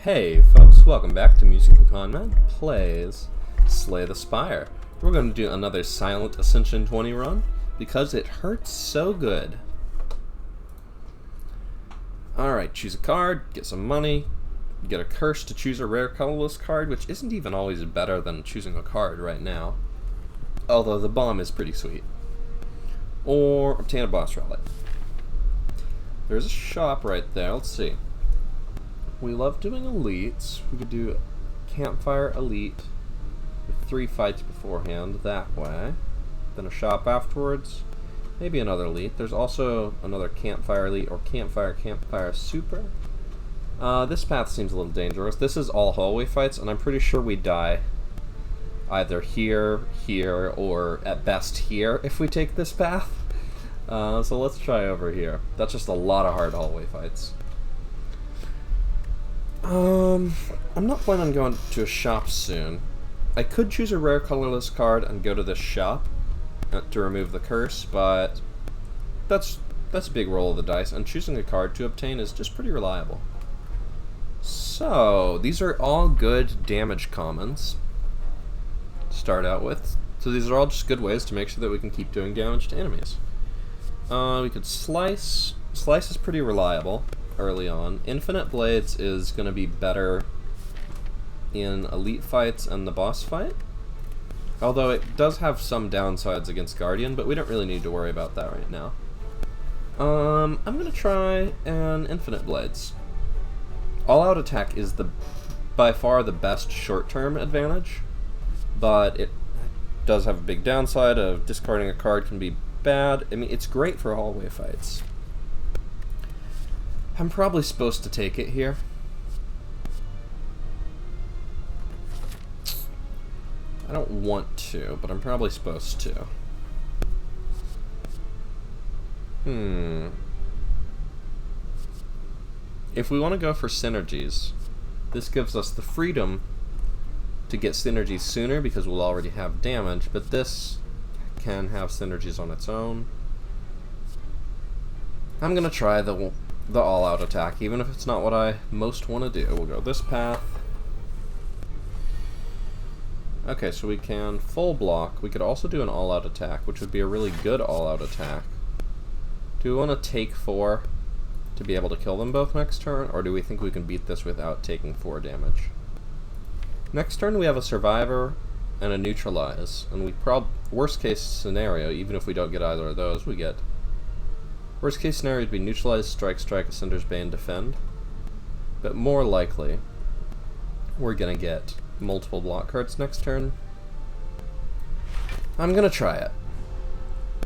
Hey folks, welcome back to MusicalConman plays Slay the Spire. We're going to do another Silent Ascension 20 run because it hurts so good. Alright, choose a card, get some money, get a curse to choose a rare colorless card, which isn't even always better than choosing a card right now. Although the bomb is pretty sweet. Or obtain a boss relic. There's a shop right there, let's see. We love doing elites. We could do campfire elite with 3 fights beforehand that way. Then a shop afterwards. Maybe another elite. There's also another campfire elite or campfire super. This path seems a little dangerous. This is all hallway fights, and I'm pretty sure we die either here, or at best here if we take this path. So let's try over here. That's just a lot of hard hallway fights. I'm not planning on going to a shop soon. I could choose a rare colorless card and go to this shop to remove the curse, but that's a big roll of the dice, and choosing a card to obtain is just pretty reliable. So, these are all good damage commons to start out with. So these are all just good ways to make sure that we can keep doing damage to enemies. We could slice. Slice is pretty reliable early on. Infinite Blades is going to be better in elite fights and the boss fight. Although it does have some downsides against Guardian, but we don't really need to worry about that right now. I'm going to try an Infinite Blades. All-out attack is by far the best short-term advantage, but it does have a big downside of discarding a card can be bad. I mean, it's great for hallway fights. I'm probably supposed to take it here. I don't want to, but I'm probably supposed to. If we want to go for synergies, this gives us the freedom to get synergies sooner because we'll already have damage, but this can have synergies on its own. I'm gonna try the all-out attack, even if it's not what I most want to do. We'll go this path. Okay, so we can full block. We could also do an all-out attack, which would be a really good all-out attack. Do we want to take 4 to be able to kill them both next turn, or do we think we can beat this without taking 4 damage? Next turn we have a survivor and a neutralize, and we worst case scenario, even if we don't get either of those, we get worst case scenario would be neutralize, strike, Ascender's Bane, defend. But more likely, we're gonna get multiple block cards next turn. I'm gonna try it.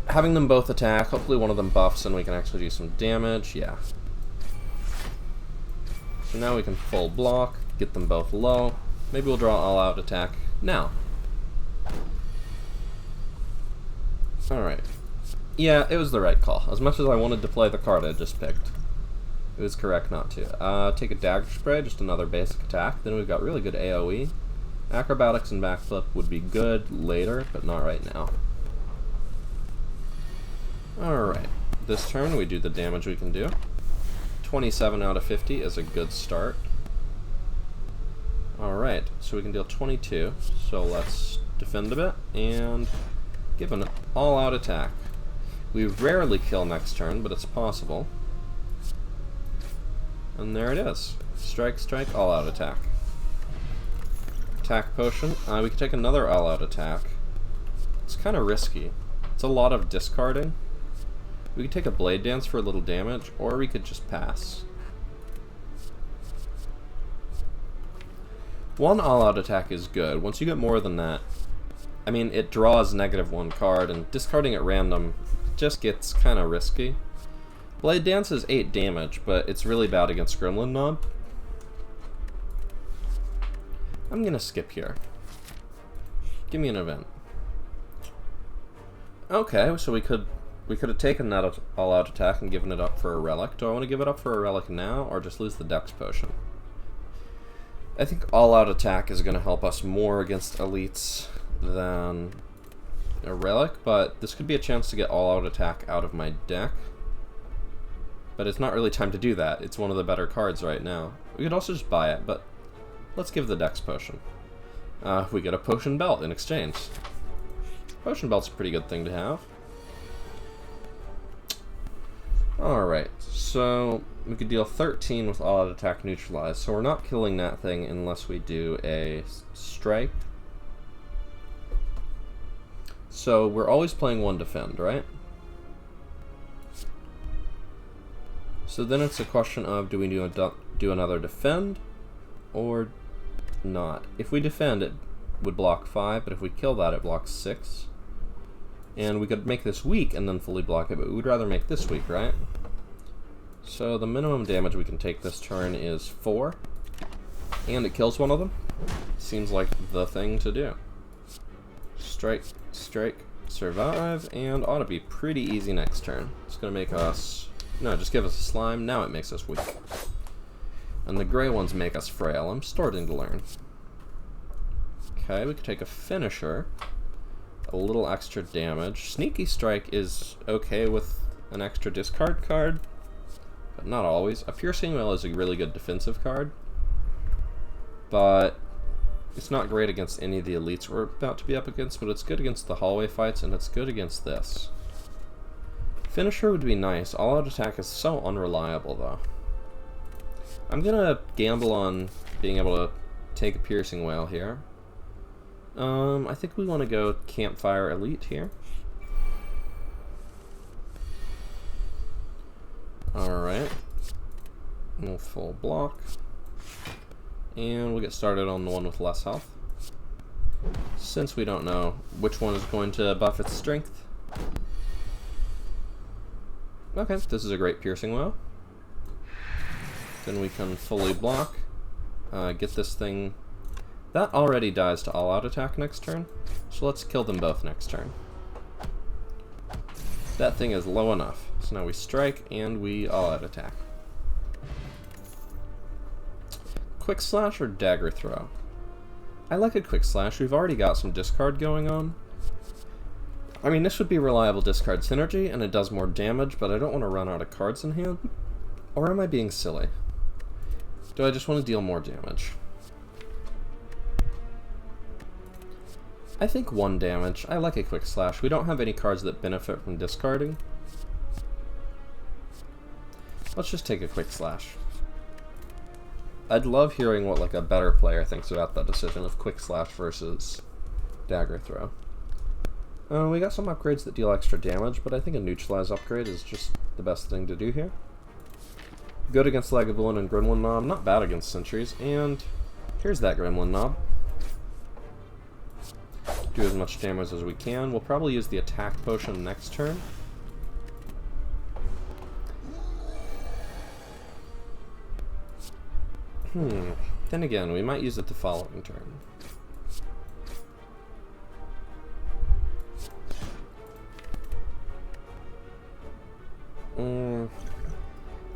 Having them both attack, hopefully one of them buffs and we can actually do some damage, yeah. So now we can full block, get them both low. Maybe we'll draw all-out attack now. Alright. Yeah, it was the right call. As much as I wanted to play the card I just picked, it was correct not to. Take a Dagger Spray, just another basic attack. Then we've got really good AoE. Acrobatics and Backflip would be good later, but not right now. Alright, this turn we do the damage we can do. 27 out of 50 is a good start. Alright, so we can deal 22, so let's defend a bit, and give an all-out attack. We rarely kill next turn, but it's possible. And there it is. Strike, all-out attack. Attack potion. We can take another all-out attack. It's kind of risky. It's a lot of discarding. We could take a Blade Dance for a little damage, or we could just pass. One all-out attack is good. Once you get more than that, I mean, it draws -1 card, and discarding at random just gets kind of risky. Blade Dance is 8 damage, but it's really bad against Gremlin Knob. I'm gonna skip here. Give me an event. Okay, so we could have taken that all-out attack and given it up for a relic. Do I want to give it up for a relic now, or just lose the Dex potion? I think all-out attack is going to help us more against elites than a relic, but this could be a chance to get all-out attack out of my deck. But it's not really time to do that. It's one of the better cards right now. We could also just buy it, but let's give the Dex Potion. We get a Potion Belt in exchange. Potion Belt's a pretty good thing to have. Alright, so we could deal 13 with all-out attack neutralized, so we're not killing that thing unless we do a strike. So we're always playing one defend, right? So then it's a question of, do we do another defend or not? If we defend, it would block 5, but if we kill that, it blocks 6. And we could make this weak and then fully block it, but we'd rather make this weak, right? So the minimum damage we can take this turn is 4. And it kills one of them. Seems like the thing to do. Strike, strike, survive, and ought to be pretty easy next turn. It's going to make us... No, just give us a slime. Now it makes us weak. And the gray ones make us frail. I'm starting to learn. Okay, we could take a finisher. A little extra damage. Sneaky Strike is okay with an extra discard card, but not always. A Piercing Wail is a really good defensive card, but it's not great against any of the elites we're about to be up against, but it's good against the hallway fights, and it's good against this. Finisher would be nice. All-out attack is so unreliable, though. I'm gonna gamble on being able to take a Piercing Wail here. I think we want to go Campfire Elite here. Alright. We'll full block. And we'll get started on the one with less health. Since we don't know which one is going to buff its strength. Okay, this is a great Piercing Wail. Then we can fully block. Get this thing... That already dies to all-out attack next turn, so let's kill them both next turn. That thing is low enough, so now we strike and we all-out attack. Quick Slash or Dagger Throw? I like a Quick Slash. We've already got some discard going on. I mean, this would be reliable discard synergy, and it does more damage, but I don't want to run out of cards in hand. Or am I being silly? Do I just want to deal more damage? I think 1 damage. I like a Quick Slash. We don't have any cards that benefit from discarding. Let's just take a Quick Slash. I'd love hearing what like a better player thinks about that decision of Quick Slash versus Dagger Throw. We got some upgrades that deal extra damage, but I think a Neutralize upgrade is just the best thing to do here. Good against Lagavulin and Gremlin Knob, not bad against Sentries, and here's that Gremlin Knob. Do as much damage as we can. We'll probably use the attack potion next turn. Then again, we might use it the following turn.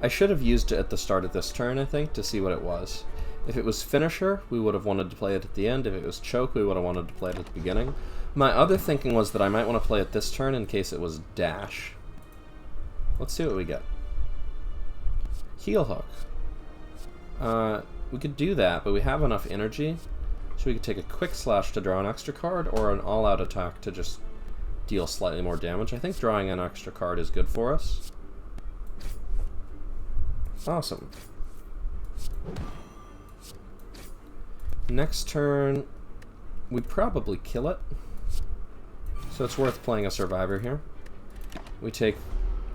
I should have used it at the start of this turn, I think, to see what it was. If it was Finisher, we would have wanted to play it at the end. If it was Choke, we would have wanted to play it at the beginning. My other thinking was that I might want to play it this turn in case it was Dash. Let's see what we get. Heel Hook. We could do that, but we have enough energy, so we could take a Quick Slash to draw an extra card, or an all-out attack to just deal slightly more damage. I think drawing an extra card is good for us. Awesome. Next turn, we probably kill it, so it's worth playing a Survivor here. We take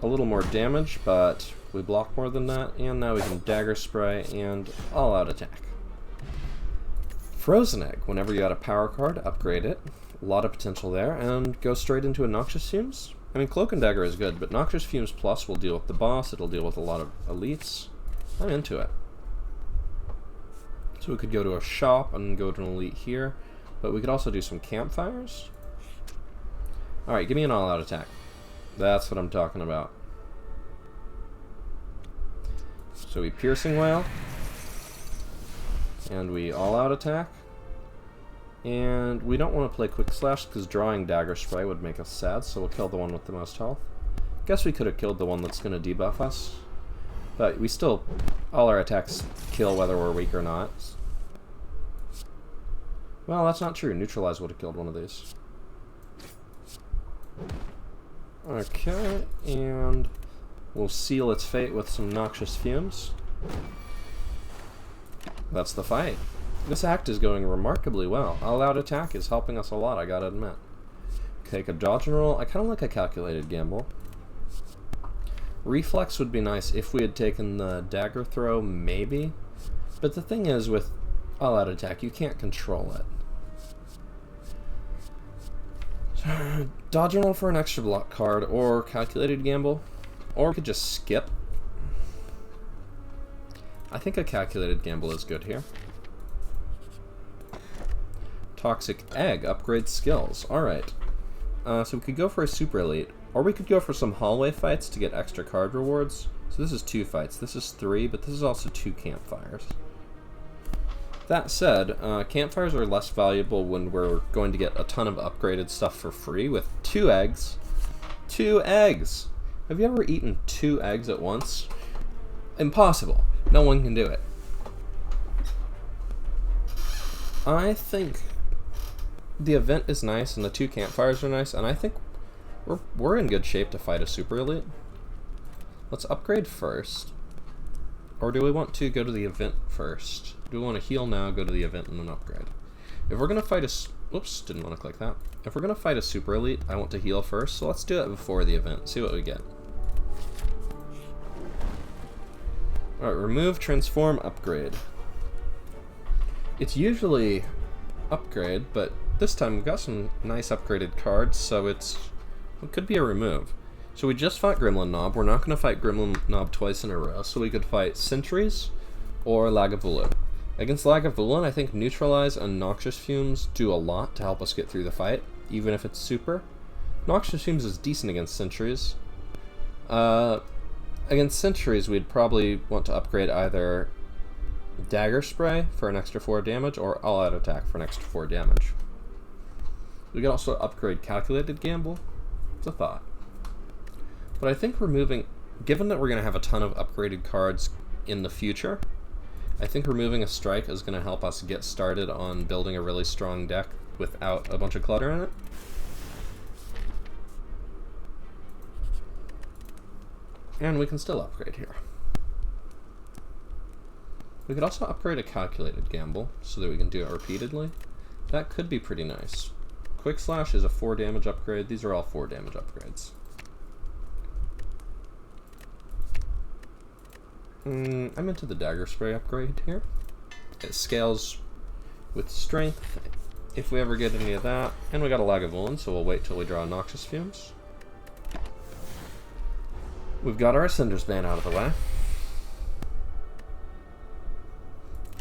a little more damage, but we block more than that, and now we can Dagger Spray and all-out attack. Frozen Egg. Whenever you add a power card, upgrade it. A lot of potential there, and go straight into a Noxious Fumes. I mean, Cloak and Dagger is good, but Noxious Fumes Plus will deal with the boss, it'll deal with a lot of elites. I'm into it. So we could go to a shop and go to an elite here, but we could also do some campfires. Alright, give me an all-out attack. That's what I'm talking about. So we Piercing Wail, and we all-out attack, and we don't want to play Quick Slash because drawing Dagger Spray would make us sad, so we'll kill the one with the most health. Guess we could have killed the one that's going to debuff us. But we still, all our attacks kill whether we're weak or not. Well, that's not true. Neutralize would have killed one of these. Okay, and we'll seal its fate with some noxious fumes. That's the fight. This act is going remarkably well. All out attack is helping us a lot, I gotta admit. Take a dodge and roll. I kind of like a calculated gamble. Reflex would be nice if we had taken the dagger throw, maybe. But the thing is, with all out attack, you can't control it. Dodge and roll for an extra block card, or calculated gamble. Or we could just skip. I think a calculated gamble is good here. Toxic Egg upgrades skills. Alright. So we could go for a super elite, or we could go for some hallway fights to get extra card rewards. So this is 2 fights. This is 3, but this is also 2 campfires. That said, campfires are less valuable when we're going to get a ton of upgraded stuff for free with 2 eggs. 2 eggs! Have you ever eaten 2 eggs at once? Impossible. No one can do it. I think the event is nice and the 2 campfires are nice, and I think we're in good shape to fight a super elite. Let's upgrade first. Or do we want to go to the event first? Do we want to heal now, go to the event, and then upgrade? If we're going to fight a... Oops, didn't want to click that. If we're going to fight a super elite, I want to heal first, so let's do it before the event, see what we get. Alright, remove, transform, upgrade. It's usually upgrade, but this time we've got some nice upgraded cards, so it could be a remove. So we just fought Gremlin Knob. We're not going to fight Gremlin Knob twice in a row, so we could fight Sentries or Lagavulin. Against Lagavulin, I think Neutralize and Noxious Fumes do a lot to help us get through the fight, even if it's super. Noxious Fumes is decent against Sentries. Against Sentries, we'd probably want to upgrade either Dagger Spray for an extra 4 damage, or All Out Attack for an extra 4 damage. We could also upgrade Calculated Gamble. It's a thought. But I think removing, given that we're going to have a ton of upgraded cards in the future, I think removing a strike is going to help us get started on building a really strong deck without a bunch of clutter in it. And we can still upgrade here. We could also upgrade a calculated gamble so that we can do it repeatedly. That could be pretty nice. Quick Slash is a 4 damage upgrade. These are all 4 damage upgrades. I'm into the Dagger Spray upgrade here. It scales with strength if we ever get any of that. And we got a Lagavulin, so we'll wait till we draw Noxious Fumes. We've got our Ascender's Band out of the way.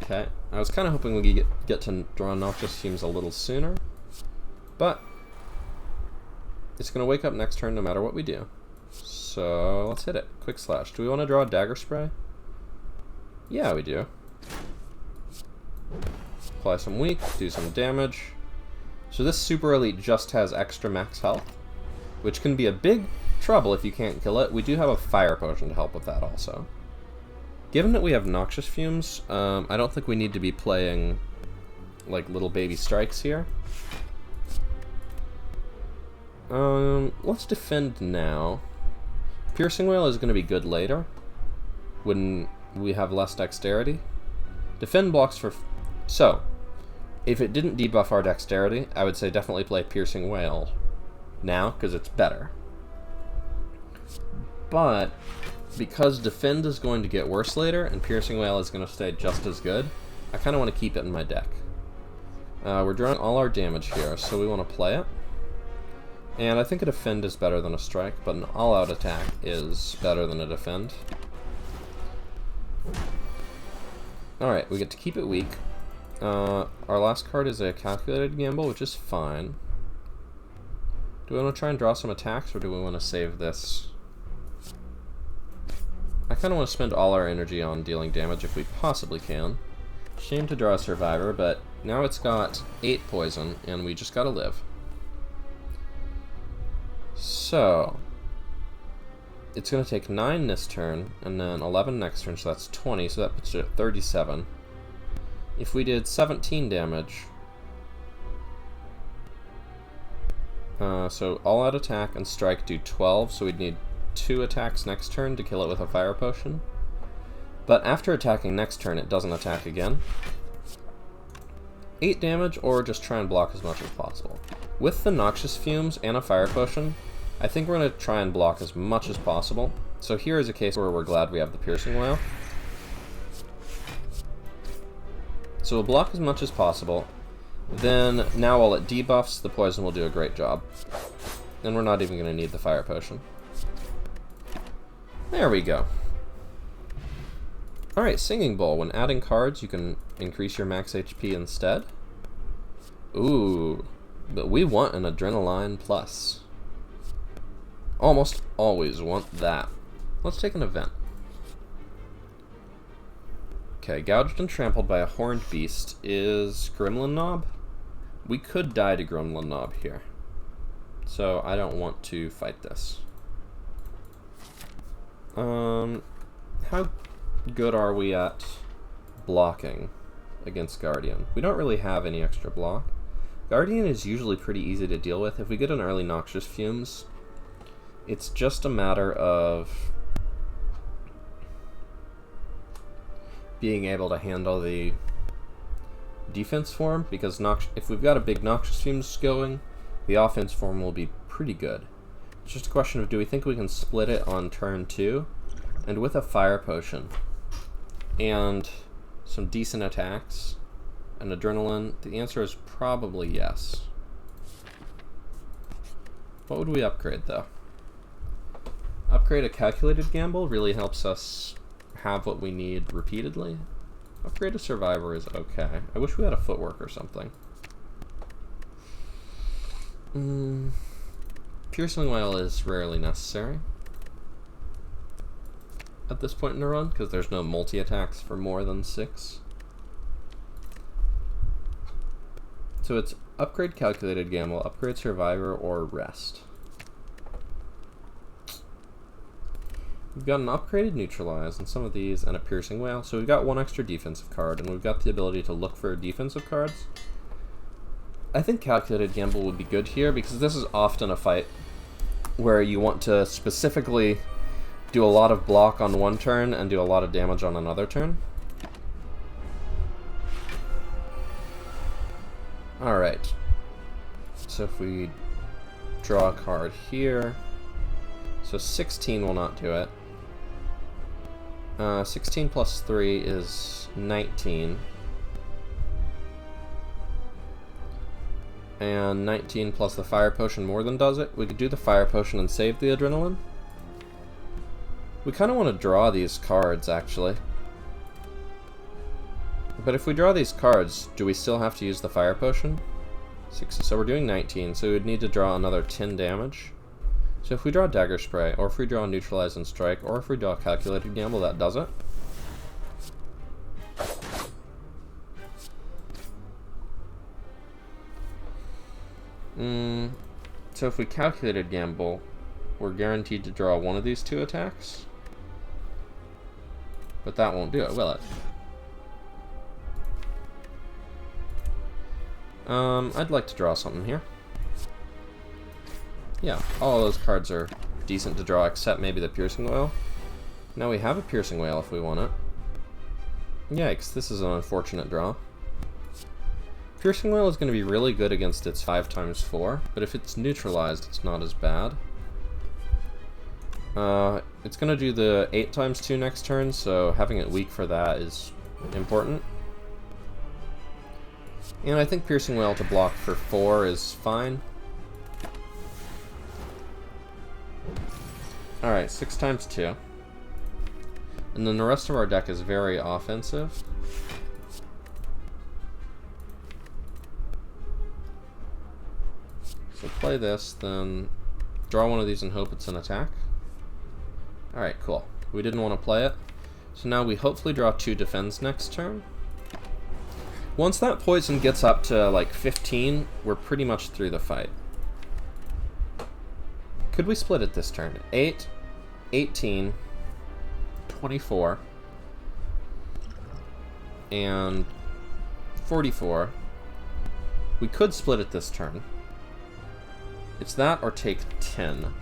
Okay, I was kind of hoping we could get to draw Noxious Fumes a little sooner, but it's going to wake up next turn no matter what we do. So let's hit it. Quick Slash. Do we want to draw a Dagger Spray? Yeah, we do. Apply some weak, do some damage. So this Super Elite just has extra max health, which can be a big trouble if you can't kill it. We do have a Fire Potion to help with that also. Given that we have Noxious Fumes, I don't think we need to be playing like little baby strikes here. Let's defend now. Piercing Wail is going to be good later, when we have less dexterity. Defend blocks for... So, if it didn't debuff our dexterity, I would say definitely play Piercing Wail now, because it's better. But, because Defend is going to get worse later, and Piercing Wail is going to stay just as good, I kind of want to keep it in my deck. We're drawing all our damage here, so we want to play it. And I think a Defend is better than a Strike, but an all-out attack is better than a Defend. Alright, we get to keep it weak. Our last card is a Calculated Gamble, which is fine. Do we want to try and draw some attacks, or do we want to save this? I kind of want to spend all our energy on dealing damage if we possibly can. Shame to draw a Survivor, but now it's got 8 poison, and we just gotta live. So, it's going to take 9 this turn, and then 11 next turn, so that's 20, so that puts it at 37. If we did 17 damage, so all out attack and strike do 12, so we'd need 2 attacks next turn to kill it with a fire potion. But after attacking next turn, it doesn't attack again. 8 damage, or just try and block as much as possible. With the Noxious Fumes and a fire potion, I think we're going to try and block as much as possible. So here is a case where we're glad we have the Piercing Wail. So we'll block as much as possible. Then, now while it debuffs, the poison will do a great job. And we're not even going to need the fire potion. There we go. Alright, Singing Bowl. When adding cards, you can increase your max HP instead. Ooh, but we want an Adrenaline Plus. Almost always want that. Let's take an event. Okay, Gouged and Trampled by a Horned Beast is Gremlin Knob. We could die to Gremlin Knob here, so I don't want to fight this. How good are we at blocking against Guardian? We don't really have any extra block. Guardian is usually pretty easy to deal with. If we get an early Noxious Fumes, it's just a matter of being able to handle the defense form, because if we've got a big Noxious Fumes going, the offense form will be pretty good. It's just a question of, do we think we can split it on turn 2? And with a fire potion and some decent attacks and adrenaline, the answer is probably yes. What would we upgrade though? Upgrade a Calculated Gamble really helps us have what we need repeatedly. Upgrade a Survivor is okay. I wish we had a Footwork or something. Piercing Wail is rarely necessary at this point in the run, because there's no multi-attacks for more than 6. So it's upgrade Calculated Gamble, upgrade Survivor, or Rest. We've got an upgraded Neutralize and some of these, and a Piercing Wail, so we've got 1 extra defensive card, and we've got the ability to look for defensive cards. I think Calculated Gamble would be good here, because this is often a fight where you want to specifically do a lot of block on one turn and do a lot of damage on another turn. Alright, so if we draw a card here, so 16 will not do it. 16 plus 3 is 19. And 19 plus the fire potion more than does it. We could do the fire potion and save the adrenaline. We kind of want to draw these cards, actually. But if we draw these cards, do we still have to use the fire potion? 6, so we're doing 19, so we would need to draw another 10 damage. So if we draw Dagger Spray, or if we draw Neutralize and Strike, or if we draw Calculated Gamble, that does it. So if we Calculated Gamble, we're guaranteed to draw one of these 2 attacks. But that won't do it, will it? I'd like to draw something here. Yeah, all those cards are decent to draw, except maybe the Piercing Wail. Now we have a Piercing Wail if we want it. Yikes, this is an unfortunate draw. Piercing Wail is going to be really good against its 5x4, but if it's neutralized, it's not as bad. It's going to do the 8x2 next turn, so having it weak for that is important. And I think Piercing Wail to block for 4 is fine. Alright, 6x2. And then the rest of our deck is very offensive. So play this, then draw one of these and hope it's an attack. Alright, cool. We didn't want to play it. So now we hopefully draw 2 defense next turn. Once that poison gets up to like 15, we're pretty much through the fight. Could we split it this turn? 8 18, 24, and 44. We could split it this turn. It's that or take 10.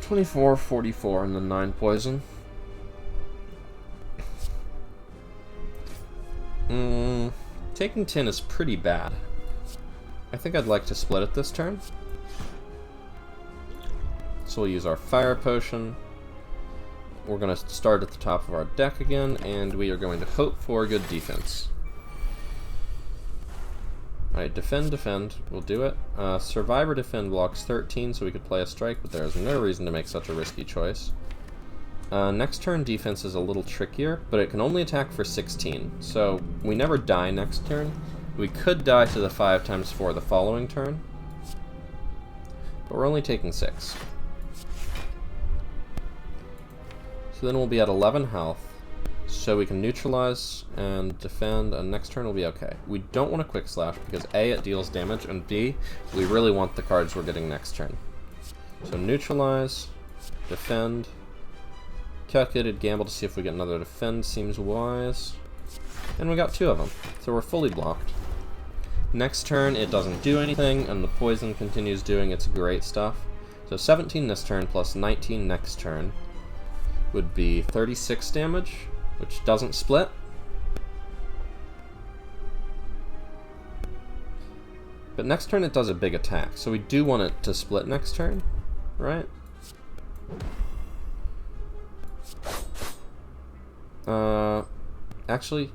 $24, $44, and then 9 poison. Taking 10 is pretty bad. I think I'd like to split it this turn. So we'll use our fire potion. We're going to start at the top of our deck again, and we are going to hope for good defense. Alright, defend, defend. We'll do it. Survivor defend blocks 13, so we could play a strike, but there's no reason to make such a risky choice. Next turn defense is a little trickier, but it can only attack for 16, so we never die next turn. We could die to the 5 times 4 the following turn, but we're only taking 6. So then we'll be at 11 health, so we can neutralize and defend, and next turn will be okay. We don't want to quick slash because A, it deals damage, and B, we really want the cards we're getting next turn. So neutralize, defend, calculated gamble to see if we get another defend seems wise, and we got 2 of them, so we're fully blocked. Next turn it doesn't do anything, and the poison continues doing its great stuff. So 17 this turn plus 19 next turn would be 36 damage, which doesn't split. But next turn it does a big attack, so we do want it to split next turn, right? Actually,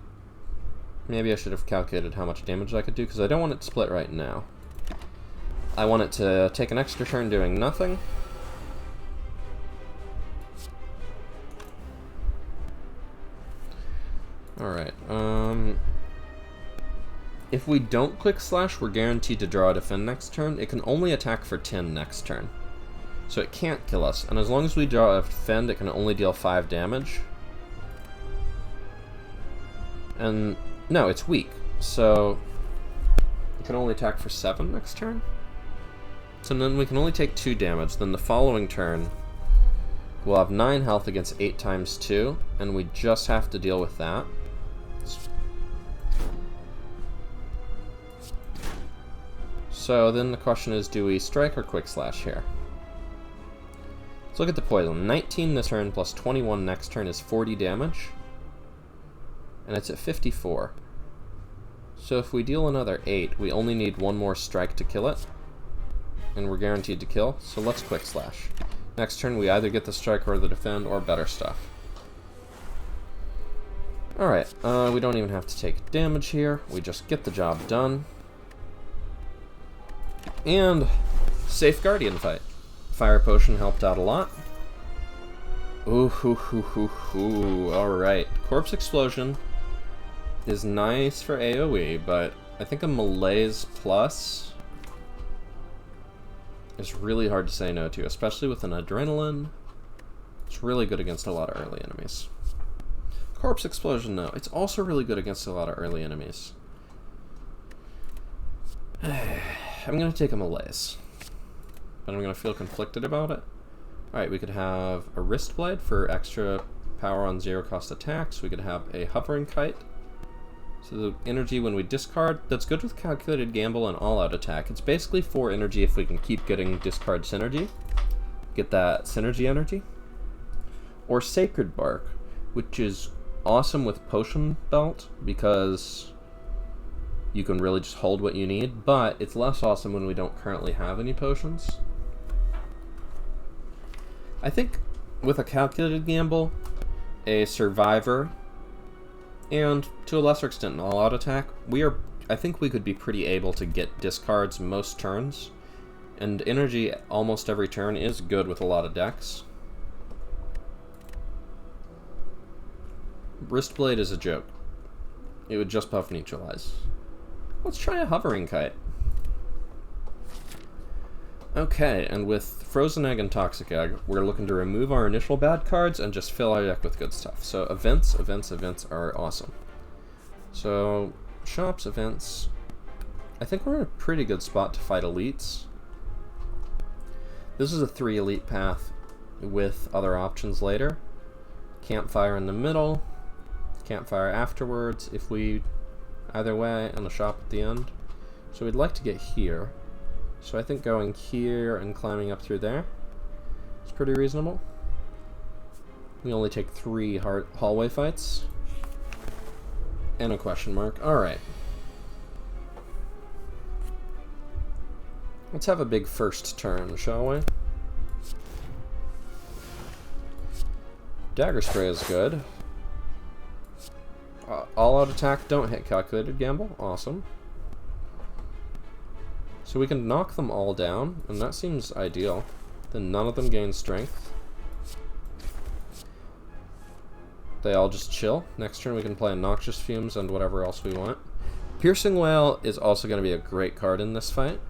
maybe I should have calculated how much damage I could do, because I don't want it to split right now. I want it to take an extra turn doing nothing. Alright, if we don't quick slash, we're guaranteed to draw a defend next turn. It can only attack for 10 next turn, so it can't kill us. And as long as we draw a defend, it can only deal 5 damage. And no, it's weak, so it can only attack for 7 next turn. So then we can only take 2 damage. Then the following turn, we'll have 9 health against 8 times 2, and we just have to deal with that. So then the question is, do we strike or quick slash here? Let's look at the poison. 19 this turn plus 21 next turn is 40 damage. And it's at 54. So if we deal another 8, we only need 1 more strike to kill it. And we're guaranteed to kill, so let's quick slash. Next turn we either get the strike or the defend, or better stuff. Alright, we don't even have to take damage here. We just get the job done. And safe Guardian fight. Fire Potion helped out a lot. Ooh, hoo, hoo, hoo, hoo. Alright, Corpse Explosion is nice for AoE, but I think a Malaise Plus is really hard to say no to, especially with an Adrenaline. It's really good against a lot of early enemies. Corpse Explosion, no. It's also really good against a lot of early enemies. I'm going to take a Malaise, but I'm going to feel conflicted about it. Alright, we could have a Wrist Blade for extra power on 0-cost attacks. We could have a Hovering Kite. So the energy when we discard, that's good with Calculated Gamble and All-Out Attack. It's basically 4 energy if we can keep getting discard synergy. Get that synergy energy. Or Sacred Bark, which is awesome with Potion Belt because you can really just hold what you need, but it's less awesome when we don't currently have any potions. I think with a Calculated Gamble, a Survivor, and to a lesser extent an All-Out Attack, I think we could be pretty able to get discards most turns, and energy almost every turn is good with a lot of decks. Wrist Blade is a joke. It would just buff neutralize. Let's try a Hovering Kite. Okay, and with Frozen Egg and Toxic Egg, we're looking to remove our initial bad cards and just fill our deck with good stuff. So events are awesome. So shops, events, I think we're in a pretty good spot to fight elites. This is a 3 elite path with other options later. Campfire in the middle, campfire afterwards if we either way, and the shop at the end. So we'd like to get here. So I think going here and climbing up through there is pretty reasonable. We only take 3 hallway fights. And a question mark. Alright. Let's have a big first turn, shall we? Dagger spray is good. All-out attack, don't hit calculated gamble. Awesome. So we can knock them all down, and that seems ideal. Then none of them gain strength. They all just chill. Next turn we can play Noxious Fumes and whatever else we want. Piercing Wail is also going to be a great card in this fight.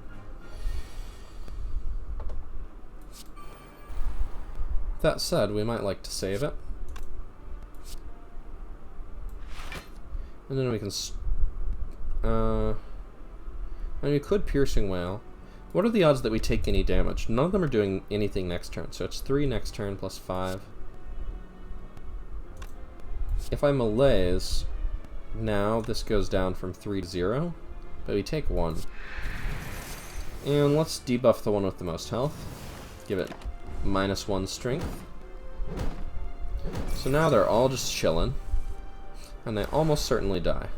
That said, we might like to save it. And then we can... and we could Piercing Wail. What are the odds that we take any damage? None of them are doing anything next turn, so it's 3 next turn plus 5. If I malaise, now this goes down from 3 to 0, but we take 1. And let's debuff the one with the most health. Give it -1 strength. So now they're all just chilling, and they almost certainly die.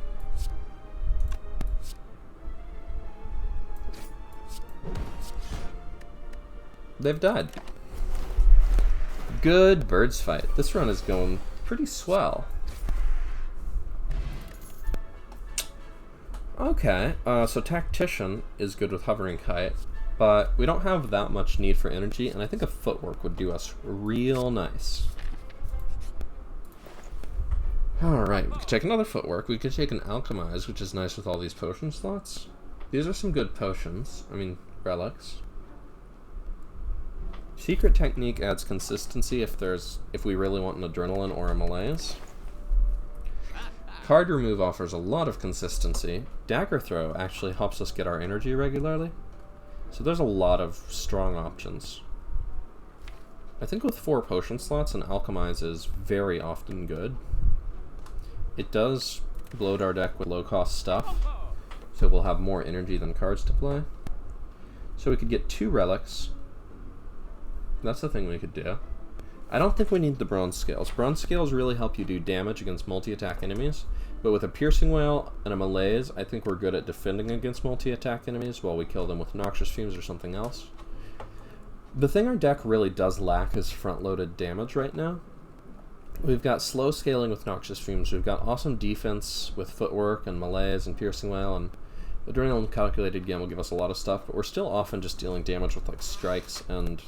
They've died. Good birds fight. This run is going pretty swell. Okay, so Tactician is good with Hovering Kite, but we don't have that much need for energy, and I think a Footwork would do us real nice. Alright, we could take another Footwork. We could take an Alchemize, which is nice with all these potion slots. These are some good potions. I mean, relics. Secret Technique adds consistency if we really want an Adrenaline or a Malaise. Card Remove offers a lot of consistency. Dagger Throw actually helps us get our energy regularly. So there's a lot of strong options. I think with 4 potion slots, an Alchemize is very often good. It does bloat our deck with low-cost stuff, so we'll have more energy than cards to play. So we could get 2 relics. That's the thing we could do. I don't think we need the Bronze Scales. Bronze Scales really help you do damage against multi-attack enemies, but with a Piercing Wail and a Malaise, I think we're good at defending against multi-attack enemies while we kill them with Noxious Fumes or something else. The thing our deck really does lack is front-loaded damage right now. We've got slow scaling with Noxious Fumes, we've got awesome defense with Footwork and Malaise and Piercing Wail, and Adrenaline Calculated Game will give us a lot of stuff, but we're still often just dealing damage with like strikes and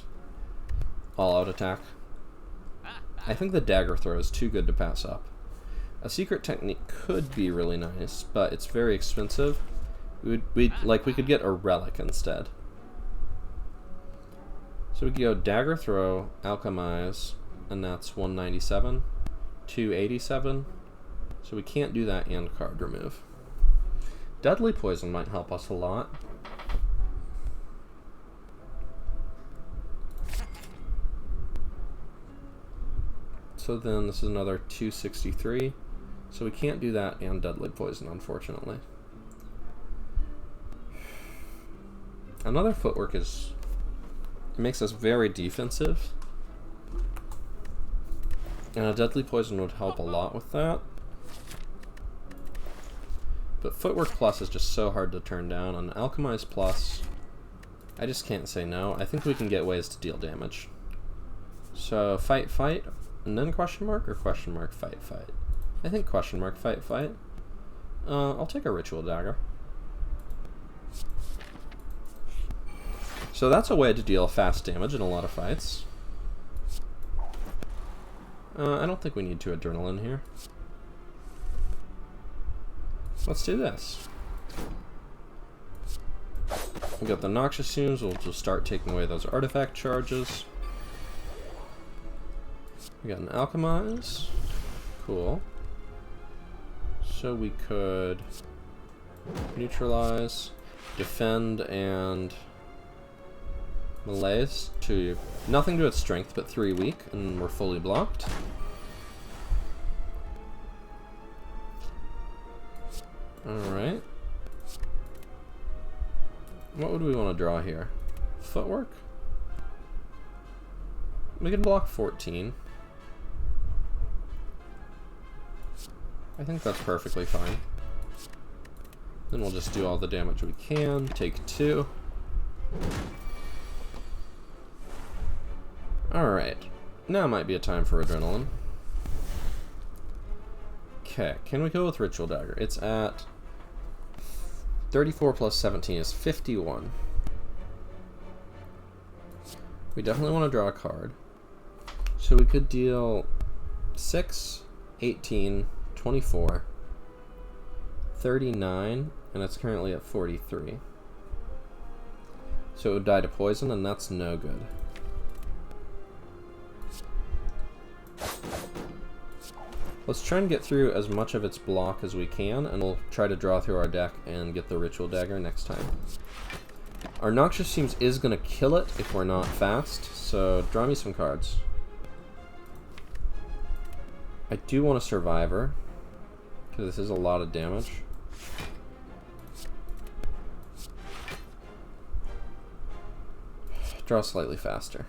all-out attack. I think the Dagger Throw is too good to pass up. A Secret Technique could be really nice, but it's very expensive. We could get a Relic instead. So we could go Dagger Throw, Alchemize, and that's 197, 287. So we can't do that and Card Remove. Deadly Poison might help us a lot. So then this is another 263. So we can't do that and Deadly Poison, unfortunately. Another Footwork is... it makes us very defensive. And a Deadly Poison would help a lot with that. But Footwork Plus is just so hard to turn down. And Alchemize Plus, I just can't say no. I think we can get ways to deal damage. So fight, fight. And then question mark or question mark fight fight? I think question mark fight fight. I'll take a Ritual Dagger. So that's a way to deal fast damage in a lot of fights. I don't think we need to Adrenaline here. Let's do this. We got the Noxious Fumes, we'll just start taking away those artifact charges. We got an Alchemize. Cool. So we could neutralize. defend and melees to nothing to its strength but 3 weak, and we're fully blocked. Alright. What would we want to draw here? Footwork? We can block 14. I think that's perfectly fine. Then we'll just do all the damage we can. Take 2. Alright. Now might be a time for Adrenaline. Okay, can we go with Ritual Dagger? It's at 34 plus 17 is 51. We definitely want to draw a card. So we could deal 6, 18, 24, 39, and it's currently at 43. So it would die to poison, and that's no good. Let's try and get through as much of its block as we can, and we'll try to draw through our deck and get the Ritual Dagger next time. Our Noxious Fumes is going to kill it if we're not fast, so draw me some cards. I do want a Survivor, because this is a lot of damage. Draw slightly faster.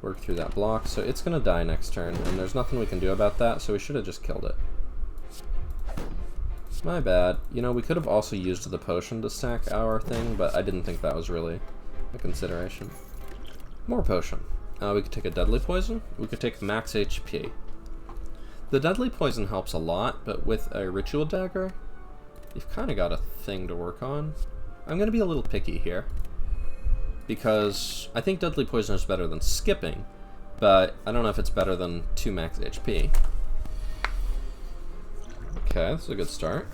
Work through that block, so it's going to die next turn, and there's nothing we can do about that, so we should have just killed it. My bad. You know, we could have also used the potion to stack our thing, but I didn't think that was really a consideration. More potion. We could take a Deadly Poison. We could take max HP. The Deadly Poison helps a lot, but with a Ritual Dagger, you've kind of got a thing to work on. I'm going to be a little picky here, because I think Deadly Poison is better than skipping, but I don't know if it's better than 2 max HP. Okay, that's a good start.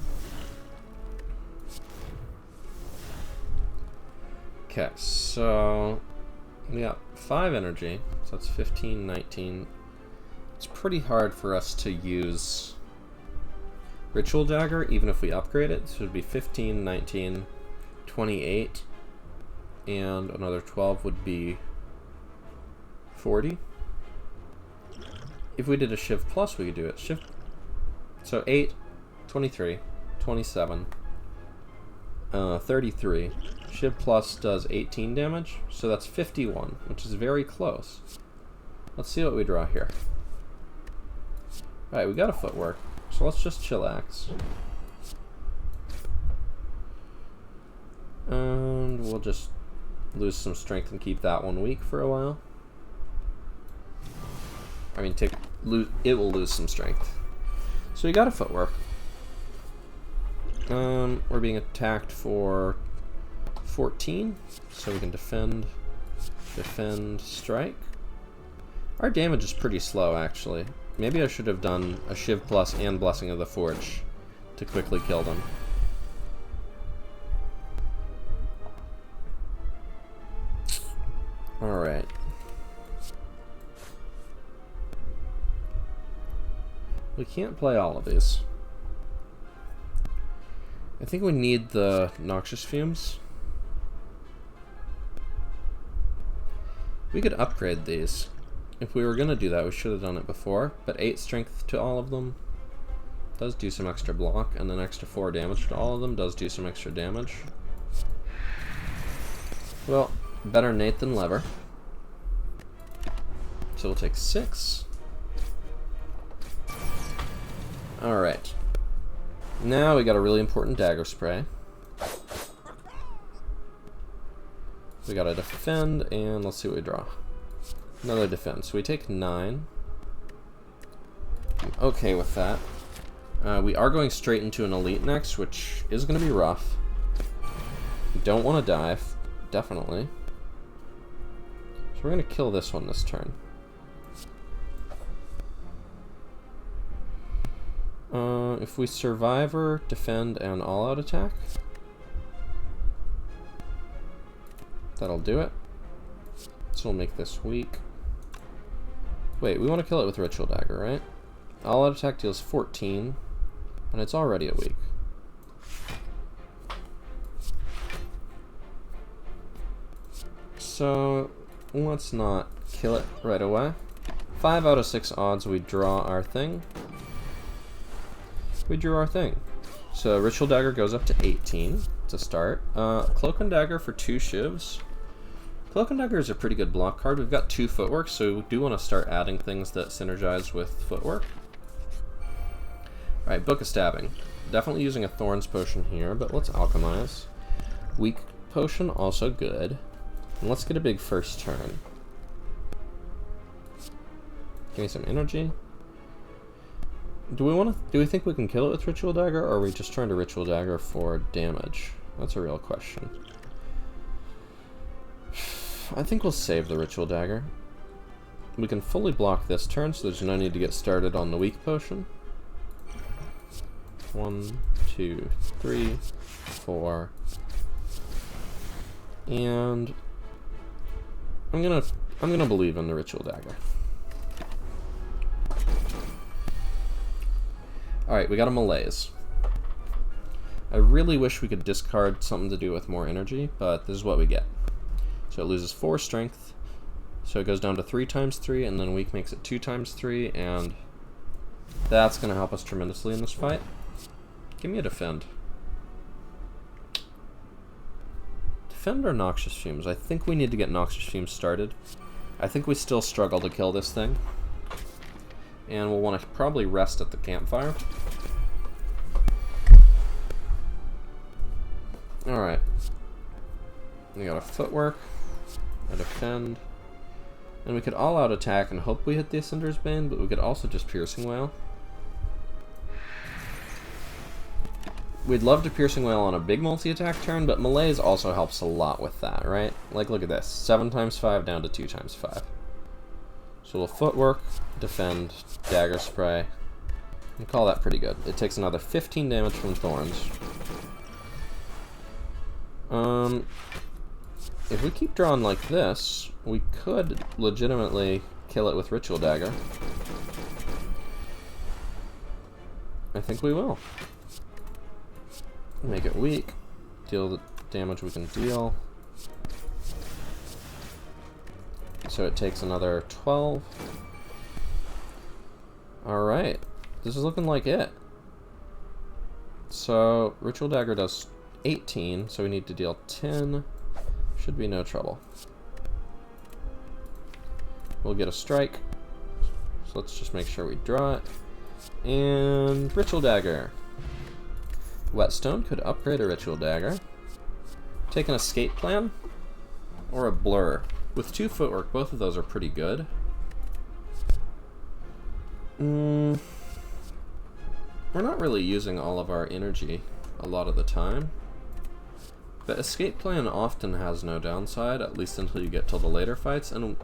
Okay, so we got 5 energy, so that's 15, 19. It's pretty hard for us to use Ritual Dagger, even if we upgrade it. So it would be 15, 19, 28. And another 12 would be 40. If we did a Shiv Plus, we could do it. Shiv. So 8, 23, 27, 33. Shiv Plus does 18 damage, so that's 51, which is very close. Let's see what we draw here. Alright, we got a Footwork, so let's just chillax. And we'll just lose some strength and keep that one weak for a while. I mean, it will lose some strength. So we got a Footwork. We're being attacked for 14, so we can defend, strike. Our damage is pretty slow, actually. Maybe I should have done a Shiv Plus and Blessing of the Forge to quickly kill them. Alright. We can't play all of these. I think we need the Noxious Fumes. We could upgrade these. If we were going to do that, we should have done it before. But 8 strength to all of them does do some extra block, and an extra 4 damage to all of them does do some extra damage. Well, better Nate than Lever. So we'll take 6. Alright. Now we got a really important Dagger Spray. We gotta defend, and let's see what we draw. Another defense. So we take 9. I'm okay with that. We are going straight into an Elite next, which is going to be rough. We don't want to dive, definitely. So we're going to kill this one this turn. If we Survivor, defend, and all-out attack, that'll do it. So we'll make this weak. Wait, we want to kill it with Ritual Dagger, right? All-out attack deals 14, and it's already a weak. So let's not kill it right away. 5 out of 6 odds we draw our thing. We drew our thing. So Ritual Dagger goes up to 18 to start. Cloak and Dagger for 2 shivs. Cloak and Dagger is a pretty good block card. We've got 2 footwork, so we do want to start adding things that synergize with footwork. Alright, Book of Stabbing. Definitely using a Thorns potion here, but let's alchemize. Weak potion, also good. And let's get a big first turn. Give me some energy. Do we think we can kill it with Ritual Dagger, or are we just trying to Ritual Dagger for damage? That's a real question. I think we'll save the Ritual Dagger. We can fully block this turn, so there's no need to get started on the weak potion. 1, 2, 3, 4. And I'm gonna believe in the Ritual Dagger. Alright, we got a Malaise. I really wish we could discard something to do with more energy, but this is what we get. So it loses 4 strength, so it goes down to 3 times 3, and then weak makes it 2 times 3, and that's going to help us tremendously in this fight. Give me a defend. Defend or Noxious Fumes? I think we need to get Noxious Fumes started. I think we still struggle to kill this thing. And we'll want to probably rest at the campfire. Alright. We got a footwork, a defend, and we could all out attack and hope we hit the Ascender's Bane, but we could also just Piercing Wail. We'd love to Piercing Wail on a big multi-attack turn, but Malaise also helps a lot with that, right? Like, look at this. 7 times 5 down to 2 times 5. So we'll footwork, defend, dagger spray, and call that pretty good. It takes another 15 damage from Thorns. If we keep drawing like this, we could legitimately kill it with Ritual Dagger. I think we will. Make it weak, deal the damage we can deal. So it takes another 12. Alright, this is looking like it. So Ritual Dagger does 18, so we need to deal 10. Should be no trouble. We'll get a strike. So let's just make sure we draw it. And Ritual Dagger. Whetstone could upgrade a Ritual Dagger. Take an Escape Plan or a Blur. With 2 footwork, both of those are pretty good. We're not really using all of our energy a lot of the time. But Escape Plan often has no downside, at least until you get to the later fights, and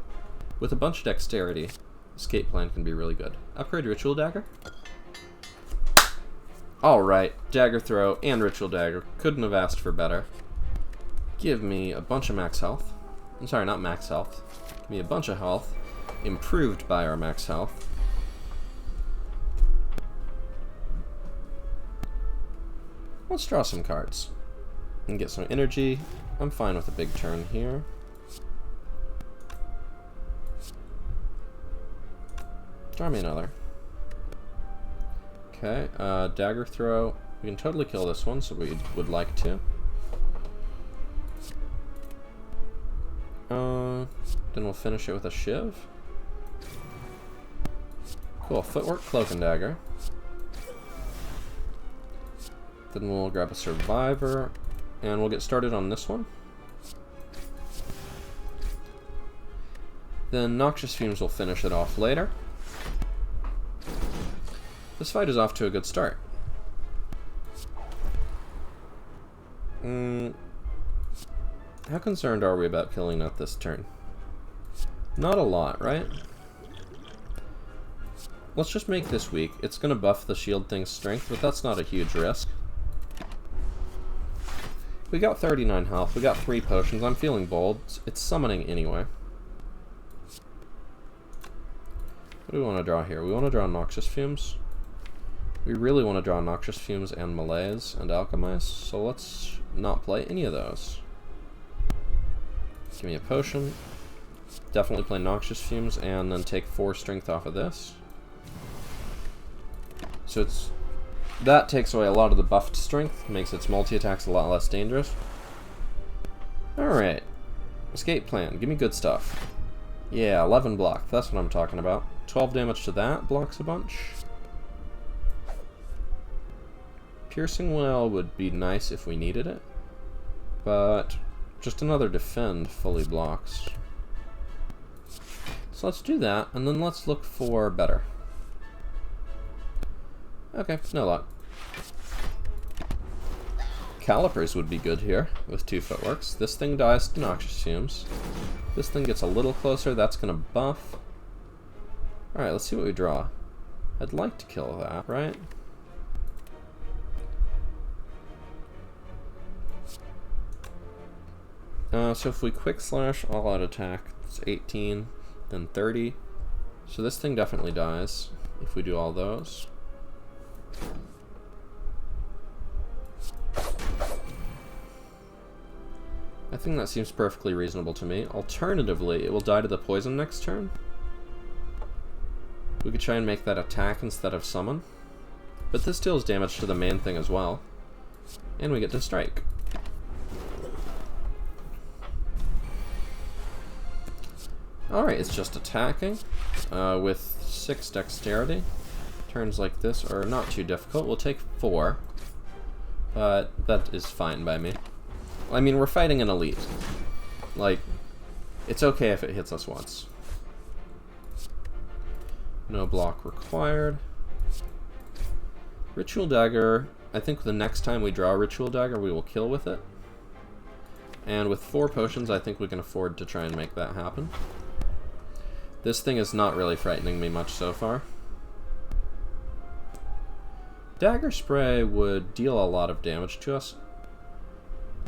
with a bunch of dexterity, Escape Plan can be really good. Upgrade Ritual Dagger. Alright, Dagger Throw and Ritual Dagger. Couldn't have asked for better. Give me a bunch of max health. I'm sorry, not max health. Give me a bunch of health, improved by our max health. Let's draw some cards and get some energy. I'm fine with a big turn here. Draw me another. Okay, Dagger Throw. We can totally kill this one, so we would like to. Then we'll finish it with a Shiv. Cool, Footwork, Cloak and Dagger. Then we'll grab a Survivor, and we'll get started on this one. Then Noxious Fumes will finish it off later. This fight is off to a good start. How concerned are we about killing it this turn? Not a lot, right? Let's just make this weak. It's going to buff the shield thing's strength, but that's not a huge risk. We got 39 health. We got 3 potions. I'm feeling bold. It's summoning anyway. What do we want to draw here? We want to draw Noxious Fumes. We really want to draw Noxious Fumes and Malaise and Alchemize, so let's not play any of those. Give me a potion. Definitely play Noxious Fumes, and then take 4 strength off of this. So that takes away a lot of the buffed strength, makes its multi-attacks a lot less dangerous. Alright. Escape plan. Give me good stuff. Yeah, 11 block. That's what I'm talking about. 12 damage to that. Blocks a bunch. Piercing Well would be nice if we needed it. But just another defend fully blocks. So let's do that, and then let's look for better. Okay, no luck. Calipers would be good here with 2 footworks. This thing dies to Noxious Fumes. This thing gets a little closer, that's gonna buff. Alright, let's see what we draw. I'd like to kill that, right? So if we quick slash all out attack, it's 18, then 30. So this thing definitely dies if we do all those. I think that seems perfectly reasonable to me. Alternatively, it will die to the poison next turn. We could try and make that attack instead of summon. But this deals damage to the main thing as well. And we get to strike. Alright, it's just attacking with 6 dexterity. Turns like this are not too difficult. We'll take 4. But that is fine by me. I mean, we're fighting an elite. Like, it's okay if it hits us once. No block required. Ritual Dagger, I think the next time we draw a Ritual Dagger, we will kill with it. And with 4 potions, I think we can afford to try and make that happen. This thing is not really frightening me much so far. Dagger Spray would deal a lot of damage to us.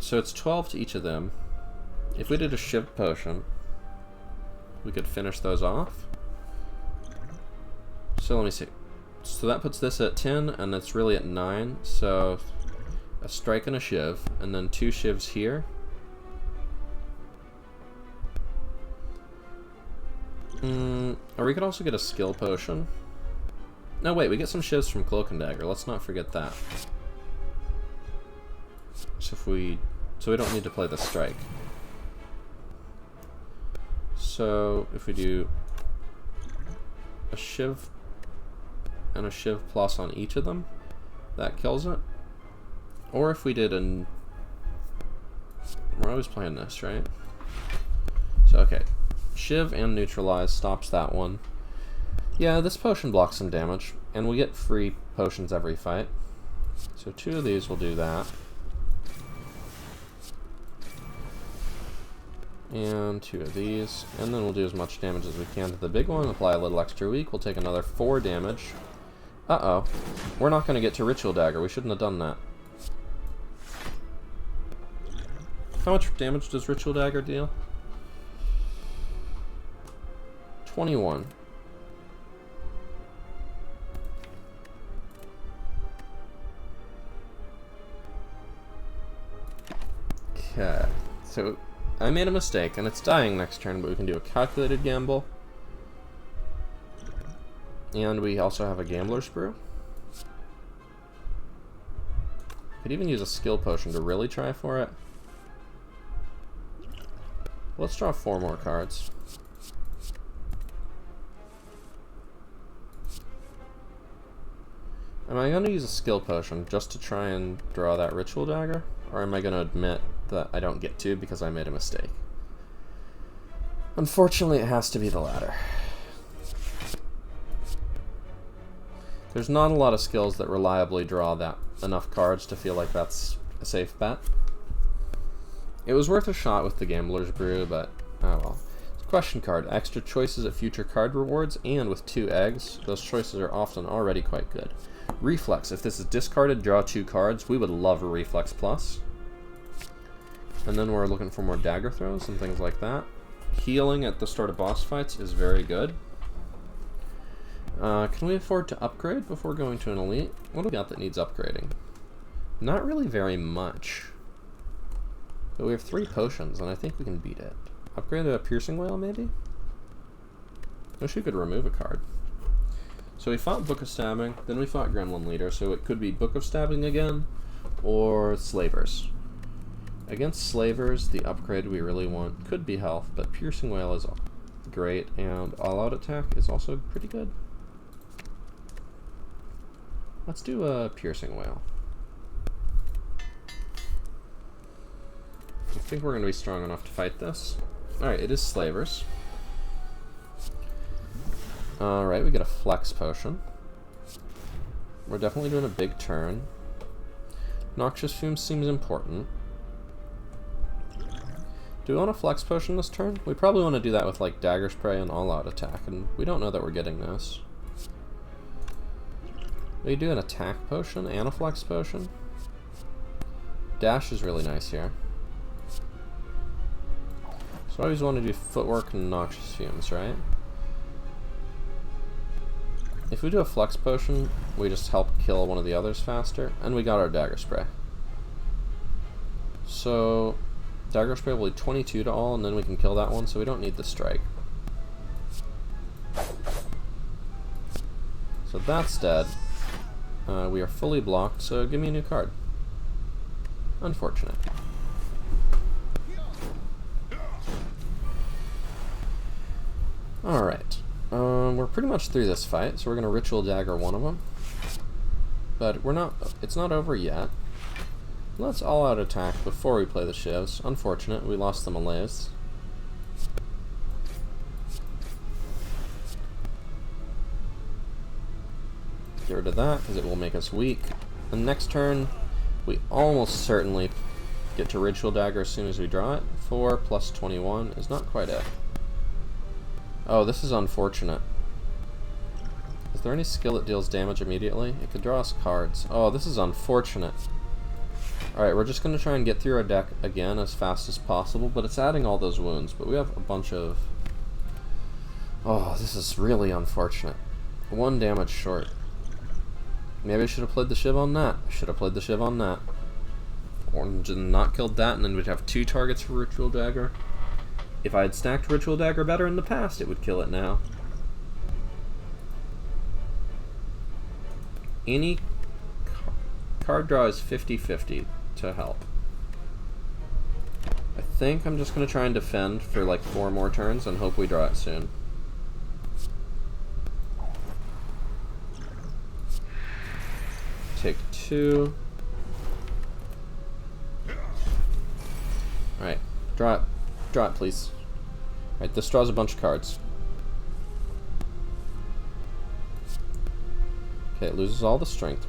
So it's 12 to each of them. If we did a Shiv Potion, we could finish those off. So let me see. So that puts this at 10, and it's really at 9. So a strike and a Shiv, and then 2 Shivs here. Or we could also get a Skill Potion. No, wait, we get some Shivs from Cloak and Dagger. Let's not forget that. So we don't need to play the strike. So if we do a Shiv and a Shiv plus on each of them, that kills it. Or if we did we're always playing this, right? So okay, Shiv and Neutralize stops that one. Yeah, this potion blocks some damage, and we get free potions every fight. So 2 of these will do that. And 2 of these, and then we'll do as much damage as we can to the big one, apply a little extra weak, we'll take another 4 damage. Uh-oh. We're not going to get to Ritual Dagger, we shouldn't have done that. How much damage does Ritual Dagger deal? 21. Okay, so I made a mistake, and it's dying next turn, but we can do a calculated gamble. And we also have a Gambler's Brew. Could even use a Skill Potion to really try for it. Let's draw 4 more cards. Am I going to use a Skill Potion just to try and draw that Ritual Dagger? Or am I going to admit that I don't get to because I made a mistake? Unfortunately, it has to be the latter. There's not a lot of skills that reliably draw enough cards to feel like that's a safe bet. It was worth a shot with the Gambler's Brew, but oh well. Question card. Extra choices at future card rewards, and with 2 eggs, those choices are often already quite good. Reflex. If this is discarded, draw 2 cards. We would love a Reflex Plus. And then we're looking for more dagger throws and things like that. Healing at the start of boss fights is very good. Can we afford to upgrade before going to an elite? What do we got that needs upgrading? Not really very much. But we have 3 potions, and I think we can beat it. Upgrade a piercing whale, maybe? Wish we could remove a card. So we fought Book of Stabbing, then we fought Gremlin Leader, so it could be Book of Stabbing again, or Slavers. Against Slavers, the upgrade we really want could be health, but Piercing Whale is great, and All-Out Attack is also pretty good. Let's do a Piercing Whale. I think we're going to be strong enough to fight this. Alright, it is Slavers. Alright, we get a Flex Potion. We're definitely doing a big turn. Noxious Fume seems important. Do we want a Flex Potion this turn? We probably want to do that with like Dagger Spray and All-Out Attack, and we don't know that we're getting this. We do an Attack Potion and a Flex Potion. Dash is really nice here. So I always want to do Footwork and Noxious Fumes, right? If we do a Flex Potion, we just help kill one of the others faster, and we got our Dagger Spray. So Dagger Spray will be 22 to all, and then we can kill that one, so we don't need the Strike. So that's dead. We are fully blocked, so give me a new card. Unfortunate. Alright. We're pretty much through this fight, so we're going to Ritual Dagger one of them. But it's not over yet. Let's All-Out Attack before we play the Shivs. Unfortunate, we lost the Malaise. Get rid of that, because it will make us weak. The next turn, we almost certainly get to Ritual Dagger as soon as we draw it. 4 plus 21 is not quite it. Oh, this is unfortunate. Is there any skill that deals damage immediately? It could draw us cards. Oh, this is unfortunate. Alright, we're just going to try and get through our deck again as fast as possible, but it's adding all those wounds. But we have a bunch of... Oh, this is really unfortunate. 1 damage short. Maybe I should have played the Shiv on that. Should have played the Shiv on that. Or not killed that, and then we'd have 2 targets for Ritual Dagger. If I had stacked Ritual Dagger better in the past, it would kill it now. Any card draw is 50-50 to help. I think I'm just going to try and defend for like 4 more turns and hope we draw it soon. Take 2. Alright, draw it. Draw it, please. Alright, this draws a bunch of cards. Okay, it loses all the strength.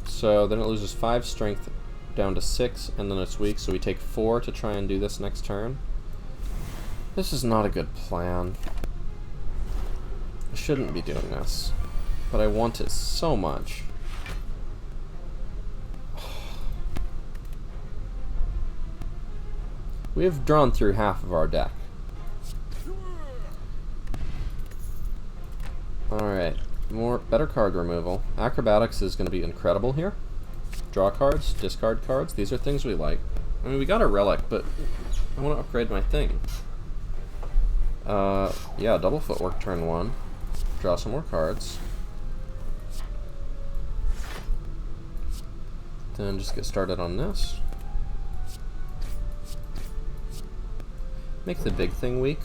So then it loses 5 strength down to 6, and then it's weak, so we take 4 to try and do this next turn. This is not a good plan. I shouldn't be doing this, but I want it so much. We have drawn through half of our deck. Alright, better card removal. Acrobatics is going to be incredible here. Draw cards, discard cards, these are things we like. I mean, we got a relic, but I want to upgrade my thing. Yeah, double Footwork turn 1. Draw some more cards. Then just get started on this. Make the big thing weak.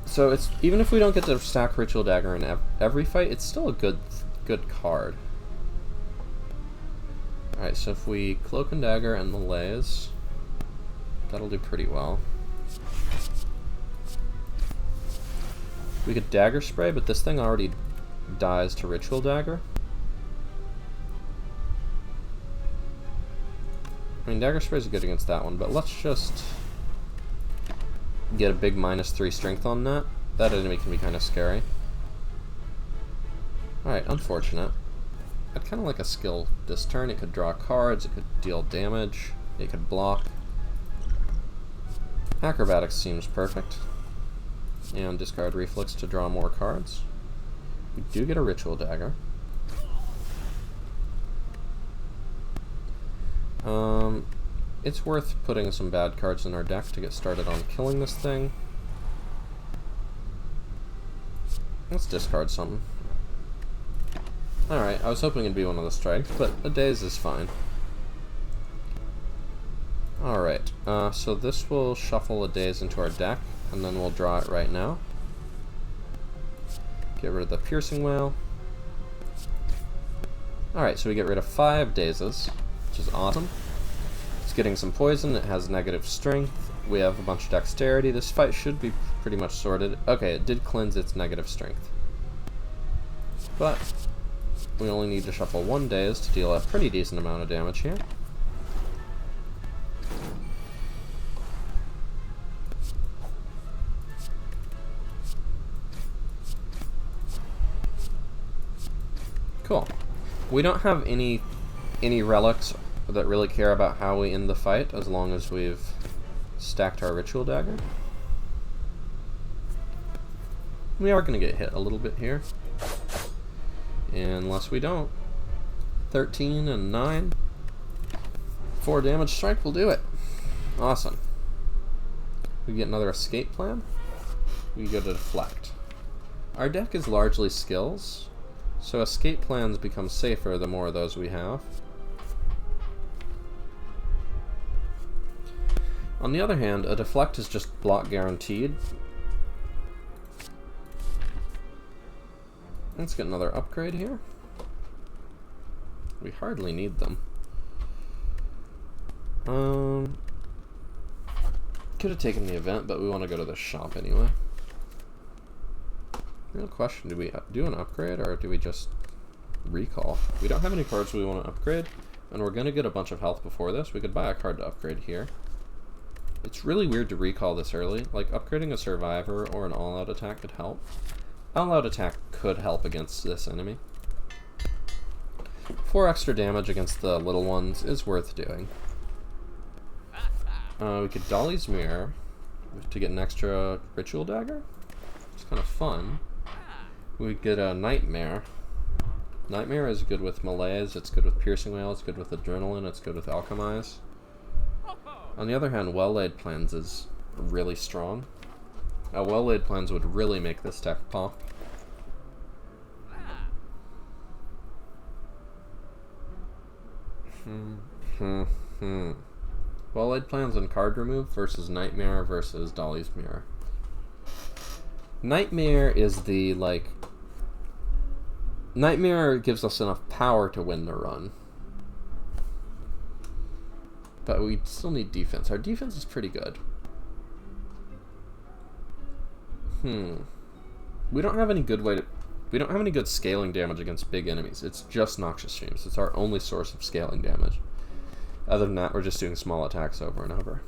So it's even if we don't get to stack Ritual Dagger in every fight, it's still a good card. Alright, so if we Cloak and Dagger and Malaise, that'll do pretty well. We could Dagger Spray, but this thing already dies to Ritual Dagger. I mean, Dagger Spray is good against that one, but let's just get a big -3 strength on that. That enemy can be kind of scary. Alright, unfortunate. I'd kind of like a skill this turn. It could draw cards, it could deal damage, it could block. Acrobatics seems perfect. And discard Reflex to draw more cards. We do get a Ritual Dagger. It's worth putting some bad cards in our deck to get started on killing this thing. Let's discard something. Alright, I was hoping it'd be one of the strikes, but a daze is fine. Alright, so this will shuffle a daze into our deck, and then we'll draw it right now. Get rid of the piercing whale. Alright, so we get rid of 5 dazes, which is awesome. It's getting some poison, it has negative strength, we have a bunch of dexterity. This fight should be pretty much sorted. Okay, it did cleanse its negative strength. But we only need to shuffle 1 daze to deal a pretty decent amount of damage here. Cool. We don't have any relics that really care about how we end the fight, as long as we've stacked our ritual dagger. We are going to get hit a little bit here. Unless we don't. 13 and 9. 4 damage strike will do it. Awesome. We get another escape plan. We go to deflect. Our deck is largely skills, so escape plans become safer the more of those we have. On the other hand, a deflect is just block guaranteed. Let's get another upgrade here. We hardly need them. Could have taken the event, but we want to go to the shop anyway. Real question, do we do an upgrade or do we just recall? We don't have any cards we want to upgrade, and we're going to get a bunch of health before this. We could buy a card to upgrade here. It's really weird to recall this early. Like, upgrading a survivor or an all-out attack could help. All-out attack could help against this enemy. 4 extra damage against the little ones is worth doing. We could Dolly's Mirror to get an extra ritual dagger. It's kind of fun. We get a Nightmare. Nightmare is good with Malaise, it's good with Piercing Whale, it's good with Adrenaline, it's good with Alchemize. On the other hand, Well-Laid Plans is really strong. Well-Laid Plans would really make this deck pop. Well-Laid Plans and card remove versus Nightmare versus Dolly's Mirror. Nightmare is the, like... Nightmare gives us enough power to win the run. But we still need defense. Our defense is pretty good. We don't have any good way to... We don't have any good scaling damage against big enemies. It's just Noxious Streams. It's our only source of scaling damage. Other than that, we're just doing small attacks over and over.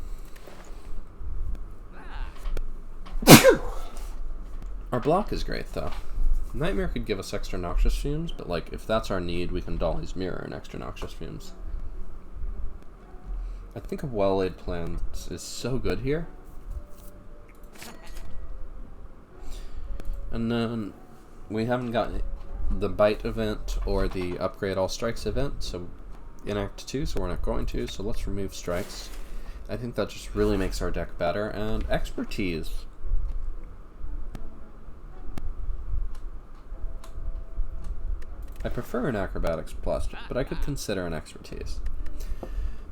Our block is great, though. Nightmare could give us extra Noxious Fumes, but like, if that's our need, we can Dolly's Mirror and extra Noxious Fumes. I think a Well-Laid Plan is so good here. And then we haven't gotten the Bite event or the Upgrade All Strikes event, so in Act 2, so we're not going to, so let's remove strikes. I think that just really makes our deck better. And Expertise. I prefer an Acrobatics Plus, but I could consider an Expertise.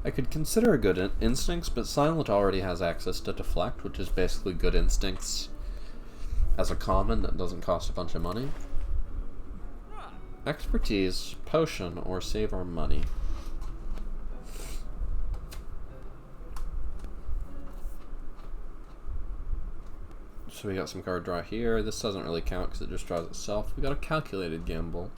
I could consider a Good Instincts, but Silent already has access to Deflect, which is basically Good Instincts as a common that doesn't cost a bunch of money. Expertise, Potion, or save our money. So we got some card draw here. This doesn't really count because it just draws itself. We got a Calculated Gamble.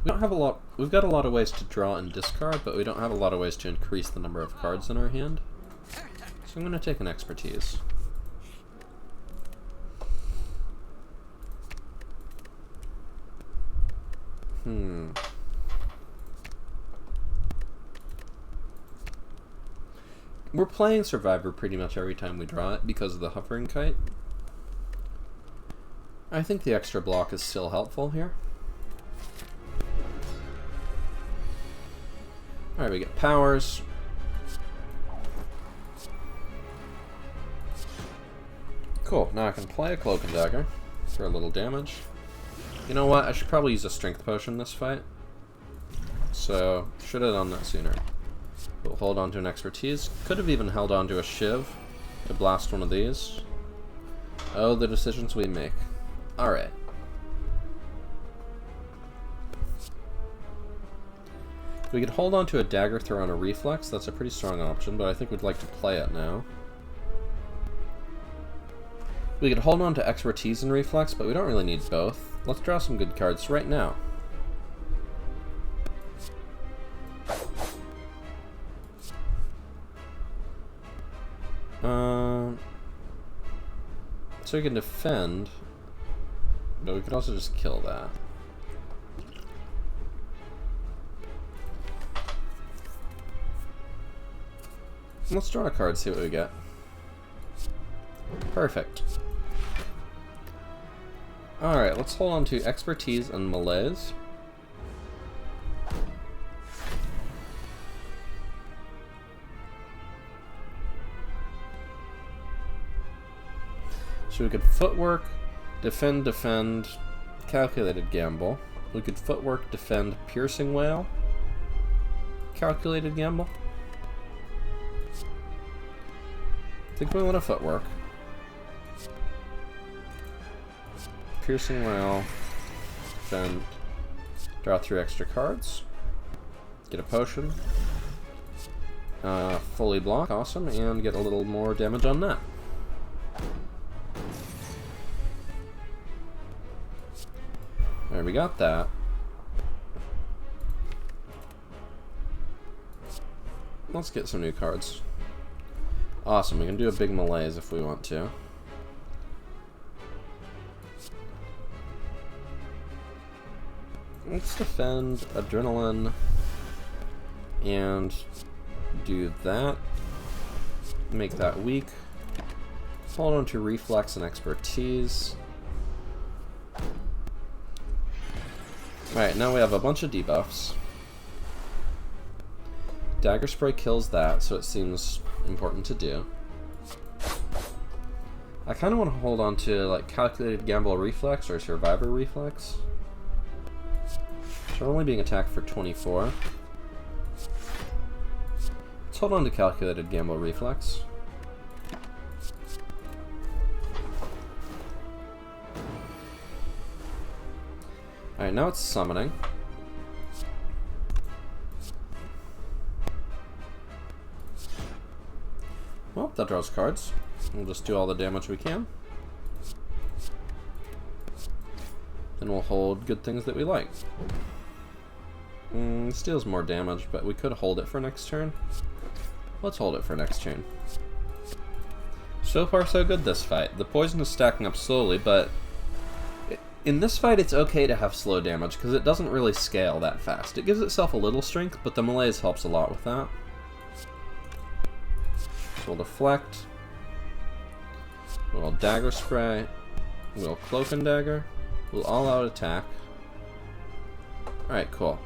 We don't have a lot. We've got a lot of ways to draw and discard, but we don't have a lot of ways to increase the number of cards in our hand. So I'm going to take an Expertise. We're playing Survivor pretty much every time we draw it because of the Hovering Kite. I think the extra block is still helpful here. Alright, we get powers. Cool, now I can play a Cloak and Dagger for a little damage. You know what, I should probably use a Strength Potion this fight. So, should have done that sooner. We'll hold on to an Expertise. Could have even held on to a Shiv to blast one of these. Oh, the decisions we make. Alright. We could hold on to a Dagger Throw on a Reflex. That's a pretty strong option, but I think we'd like to play it now. We could hold on to Expertise and Reflex, but we don't really need both. Let's draw some good cards right now. So we can defend, but we could also just kill that. Let's draw a card, see what we get. Perfect. Alright, let's hold on to Expertise and Malaise. So we could Footwork, defend, Calculated Gamble. We could Footwork, defend, Piercing Wail, Calculated Gamble. I think we want a Footwork. Piercing Wail, defend, draw 3 extra cards, get a potion, fully block, awesome, and get a little more damage on that. There, we got that. Let's get some new cards. Awesome, we can do a big Malaise if we want to. Let's defend Adrenaline and do that. Make that weak. Hold on to Reflex and Expertise. Alright, now we have a bunch of debuffs. Dagger Spray kills that, so it seems important to do. I kind of want to hold on to like Calculated Gamble Reflex or Survivor Reflex. So we're only being attacked for 24. Let's hold on to Calculated Gamble Reflex. Alright, now it's summoning. Well, that draws cards. We'll just do all the damage we can. Then we'll hold good things that we like. Steals more damage, but we could hold it for next turn. Let's hold it for next turn. So far, so good this fight. The poison is stacking up slowly, but in this fight, it's okay to have slow damage, because it doesn't really scale that fast. It gives itself a little strength, but the Malaise helps a lot with that. So we'll deflect. We'll Dagger Spray. We'll Cloak and Dagger. We'll all-out attack. Alright, cool.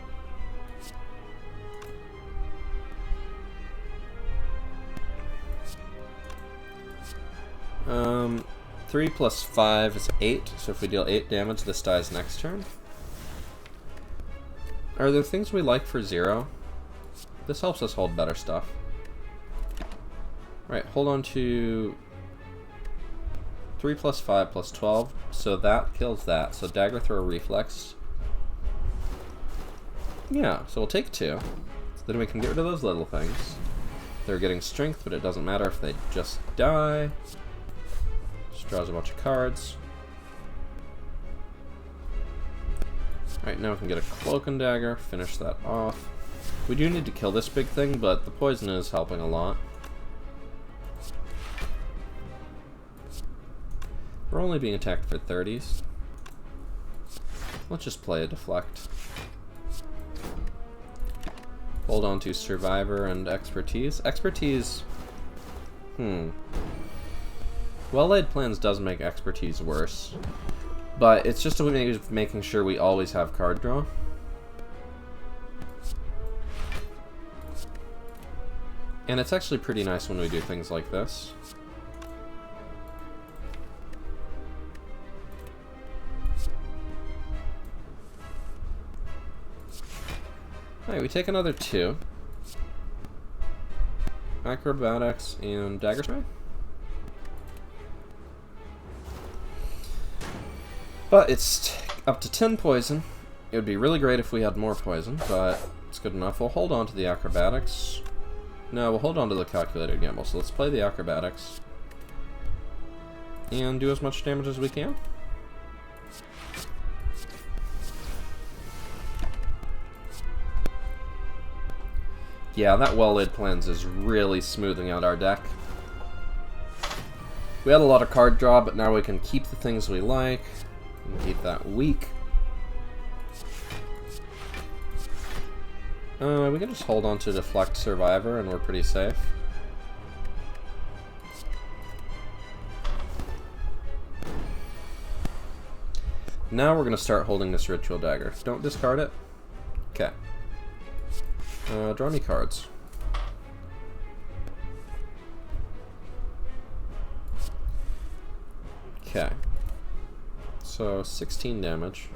Um... 3 plus 5 is 8, so if we deal 8 damage, this dies next turn. Are there things we like for 0? This helps us hold better stuff. Right, hold on to 3 plus 5 plus 12, so that kills that. So Dagger Throw Reflex. Yeah, so we'll take 2. So then we can get rid of those little things. They're getting strength, but it doesn't matter if they just die. Draws a bunch of cards. Alright, now we can get a Cloak and Dagger, finish that off. We do need to kill this big thing, but the poison is helping a lot. We're only being attacked for 30s. Let's just play a Deflect. Hold on to Survivor and Expertise. Expertise... Well-laid plans does make Expertise worse, but it's just a way of making sure we always have card draw. And it's actually pretty nice when we do things like this. Alright, we take another 2. Acrobatics and dagger spray. But it's up to 10 poison. It would be really great if we had more poison, but it's good enough. We'll hold on to the acrobatics. No, we'll hold on to the calculated gamble. So let's play the acrobatics. And do as much damage as we can. Yeah, that well-laid plans is really smoothing out our deck. We had a lot of card draw, but now we can keep the things we like. And keep that weak. We can just hold on to Deflect Survivor and we're pretty safe. Now we're going to start holding this Ritual Dagger. Don't discard it. Okay. Draw me cards. Okay. So 16 damage.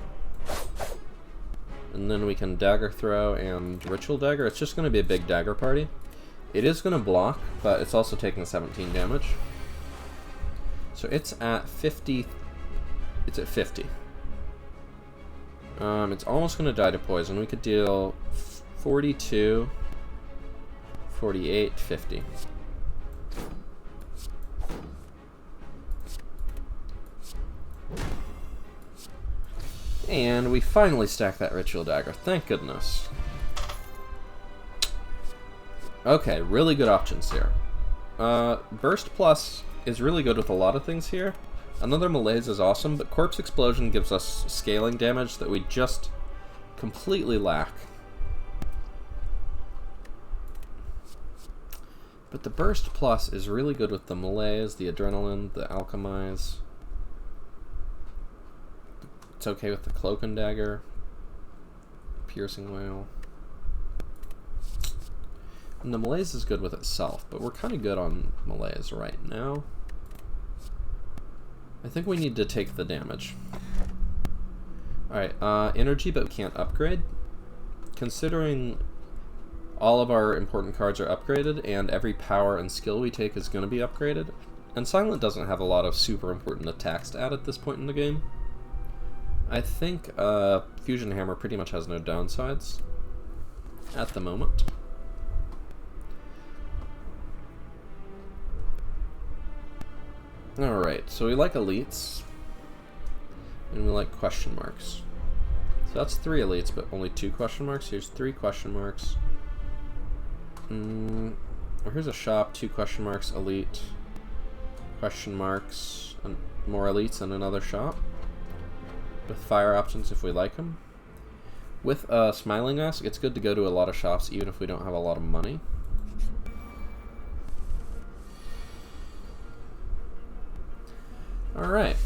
And then we can Dagger Throw and Ritual Dagger. It's just going to be a big dagger party. It is going to block, but it's also taking 17 damage. So it's at 50. It's at 50. It's almost going to die to poison. We could deal 42, 48, 50. And we finally stack that Ritual Dagger. Thank goodness. Okay, really good options here. Burst Plus is really good with a lot of things here. Another Malaise is awesome, but Corpse Explosion gives us scaling damage that we just completely lack. But the Burst Plus is really good with the Malaise, the Adrenaline, the Alchemize. It's okay with the Cloak and Dagger, Piercing Wail. And the Malaise is good with itself, but we're kind of good on Malaise right now. I think we need to take the damage. Alright, energy, but we can't upgrade. Considering all of our important cards are upgraded, and every power and skill we take is going to be upgraded, and Silent doesn't have a lot of super important attacks to add at this point in the game, I think Fusion Hammer pretty much has no downsides at the moment. Alright, so we like elites, and we like question marks. So that's 3 elites, but only 2 question marks. Here's 3 question marks. Here's a shop, 2 question marks, elite, question marks, and more elites, and another shop. With fire options if we like them. With Smiling Mask, it's good to go to a lot of shops even if we don't have a lot of money. Alright.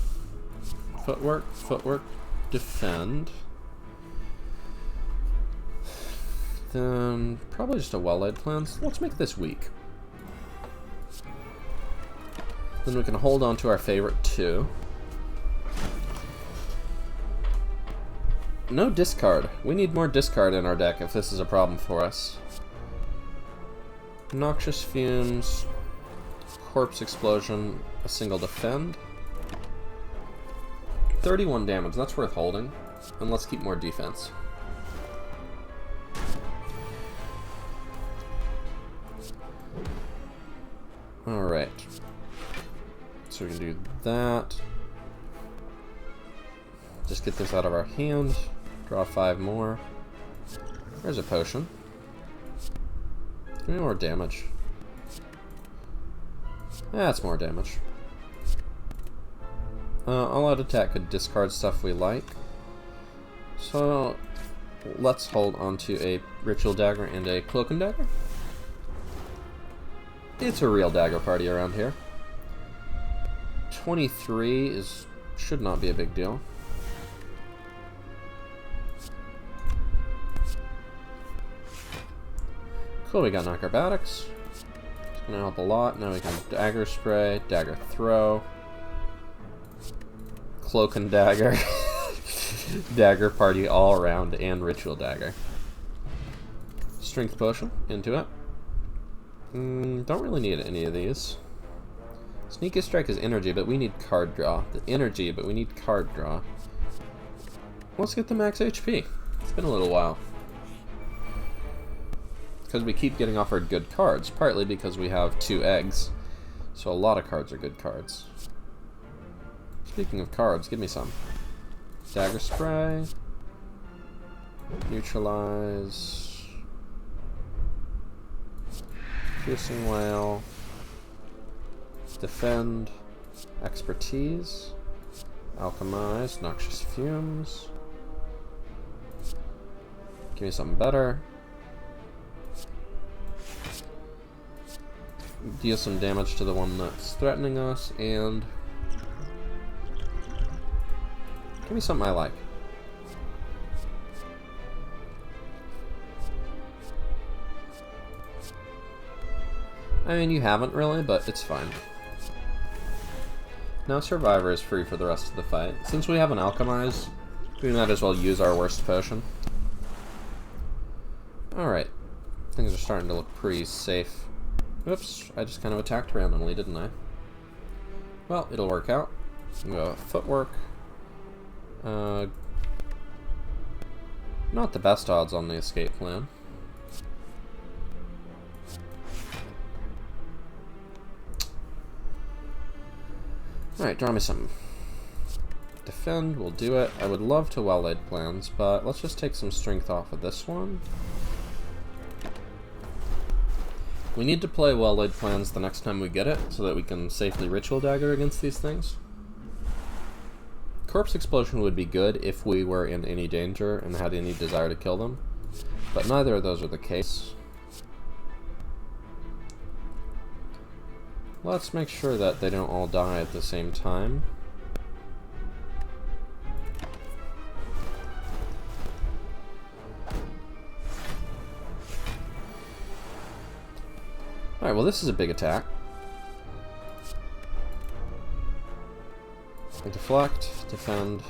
Footwork, footwork, defend. Then probably just a well-laid plan. So let's make this weak. Then we can hold on to our favorite 2. No discard. We need more discard in our deck if this is a problem for us. Noxious Fumes, Corpse Explosion, a single defend. 31 damage, that's worth holding. And let's keep more defense. Alright. So we can do that. Just get this out of our hand. Draw 5 more. There's a potion. Give me more damage. That's more damage. All out attack could discard stuff we like. So let's hold on to a Ritual Dagger and a Cloak and Dagger. It's a real dagger party around here. 23 should not be a big deal. Cool, we got acrobatics. It's gonna help a lot. Now we can dagger spray, dagger throw, cloak and dagger, dagger party all around, and ritual dagger. Strength potion into it. Don't really need any of these. Sneaky strike is energy, but we need card draw. The energy, but we need card draw. Let's get the max HP. It's been a little while. Because we keep getting offered good cards, partly because we have 2 eggs. So a lot of cards are good cards. Speaking of cards, give me some. Dagger Spray. Neutralize. Piercing Whale. Defend. Expertise. Alchemize. Noxious Fumes. Give me something better. Deal some damage to the one that's threatening us, and give me something I like. I mean, you haven't really, but it's fine. Now Survivor is free for the rest of the fight. Since we have an Alchemize, we might as well use our worst potion. Alright. Things are starting to look pretty safe. Oops, I just kind of attacked randomly, didn't I? Well, it'll work out. Footwork. Not the best odds on the escape plan. Alright, draw me some. Defend, we'll do it. I would love to well-laid plans, but let's just take some strength off of this one. We need to play well-laid plans the next time we get it, so that we can safely Ritual Dagger against these things. Corpse Explosion would be good if we were in any danger and had any desire to kill them, but neither of those are the case. Let's make sure that they don't all die at the same time. Alright, well this is a big attack. Deflect, defend.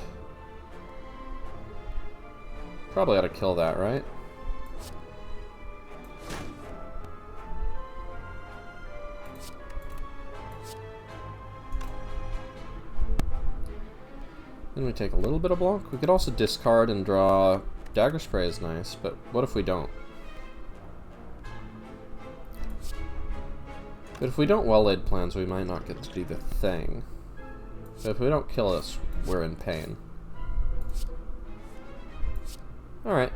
Probably ought to kill that, right? Then we take a little bit of block. We could also discard and draw. Dagger Spray is nice, but what if we don't? But if we don't well-laid plans, we might not get to do the thing. But if we don't kill us, we're in pain. Alright.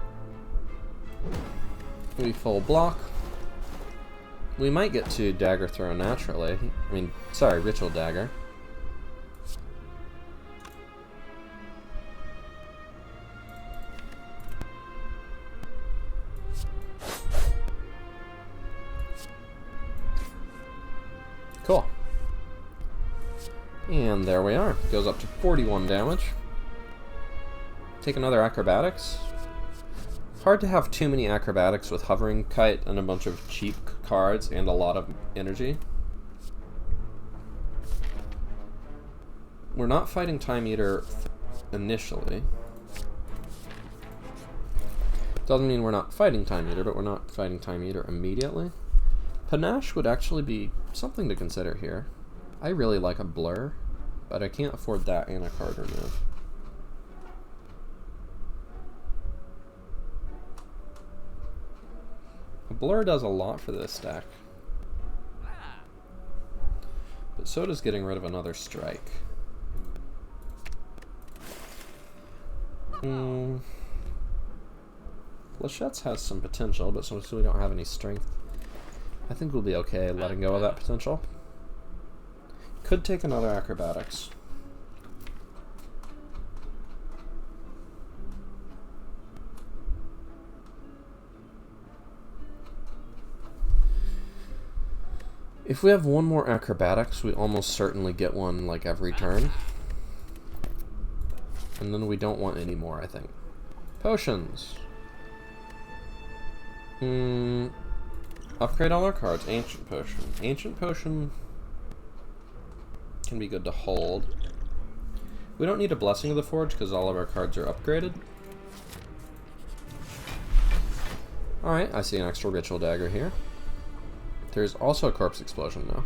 We full block. We might get to Dagger Throw naturally. I mean, sorry, Ritual Dagger. Cool. And there we are. Goes up to 41 damage. Take another Acrobatics. Hard to have too many Acrobatics with Hovering Kite and a bunch of cheap cards and a lot of energy. We're not fighting Time Eater initially. Doesn't mean we're not fighting Time Eater, but we're not fighting Time Eater immediately. Panache would actually be something to consider here. I really like a Blur, but I can't afford that and a card remove. A Blur does a lot for this deck. But so does getting rid of another strike. Flechette's has some potential, but since we don't have any strength, I think we'll be okay letting go of that potential. Could take another Acrobatics. If we have one more Acrobatics, we almost certainly get one like every turn. And then we don't want any more, I think. Potions. Upgrade all our cards. Ancient Potion. Ancient Potion can be good to hold. We don't need a Blessing of the Forge because all of our cards are upgraded. Alright, I see an extra ritual dagger here. There's also a corpse explosion though.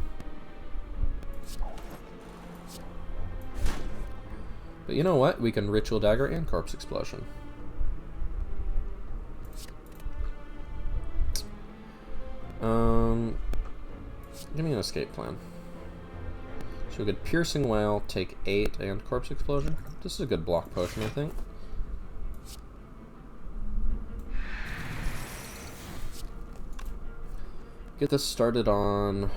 But you know what? We can ritual dagger and corpse explosion. Give me an escape plan. So we could piercing wail, take 8, and corpse explosion. This is a good block potion, I think. Get this started on...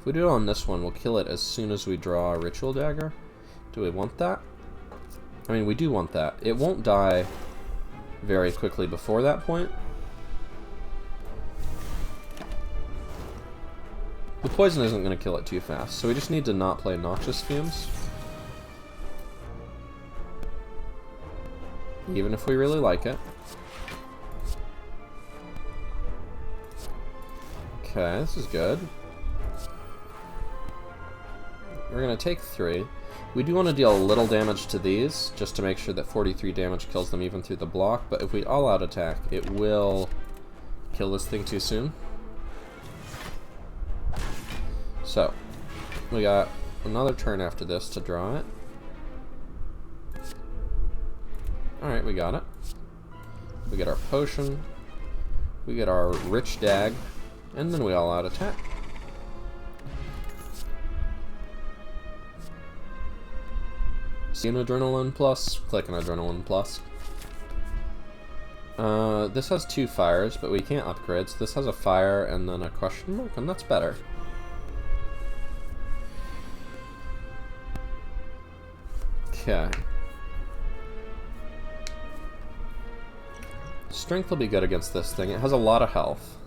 If we do it on this one, we'll kill it as soon as we draw a ritual dagger. Do we want that? I mean, we do want that. It won't die very quickly before that point. The poison isn't going to kill it too fast, so we just need to not play Noxious Fumes. Even if we really like it. Okay, this is good. We're going to take 3. We do want to deal a little damage to these, just to make sure that 43 damage kills them even through the block, but if we all-out attack, it will kill this thing too soon. So, we got another turn after this to draw it. Alright, we got it. We get our potion, we get our rich dag, and then we all-out attack. See an adrenaline plus, click an adrenaline plus. This has 2 fires, but we can't upgrade, so this has a fire and then a question mark, and that's better. Okay. Strength will be good against this thing. It has a lot of health.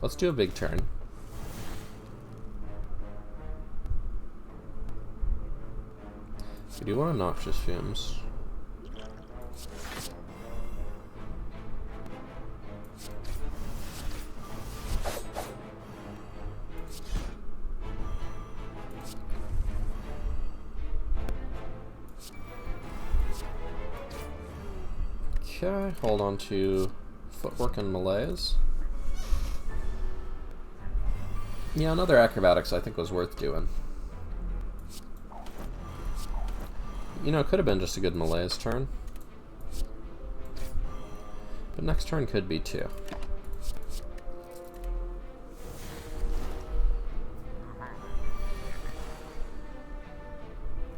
Let's do a big turn. We do want Noxious Fumes. Okay, hold on to footwork and malaise. Yeah, another acrobatics I think was worth doing. You know, it could have been just a good malaise turn. But next turn could be too.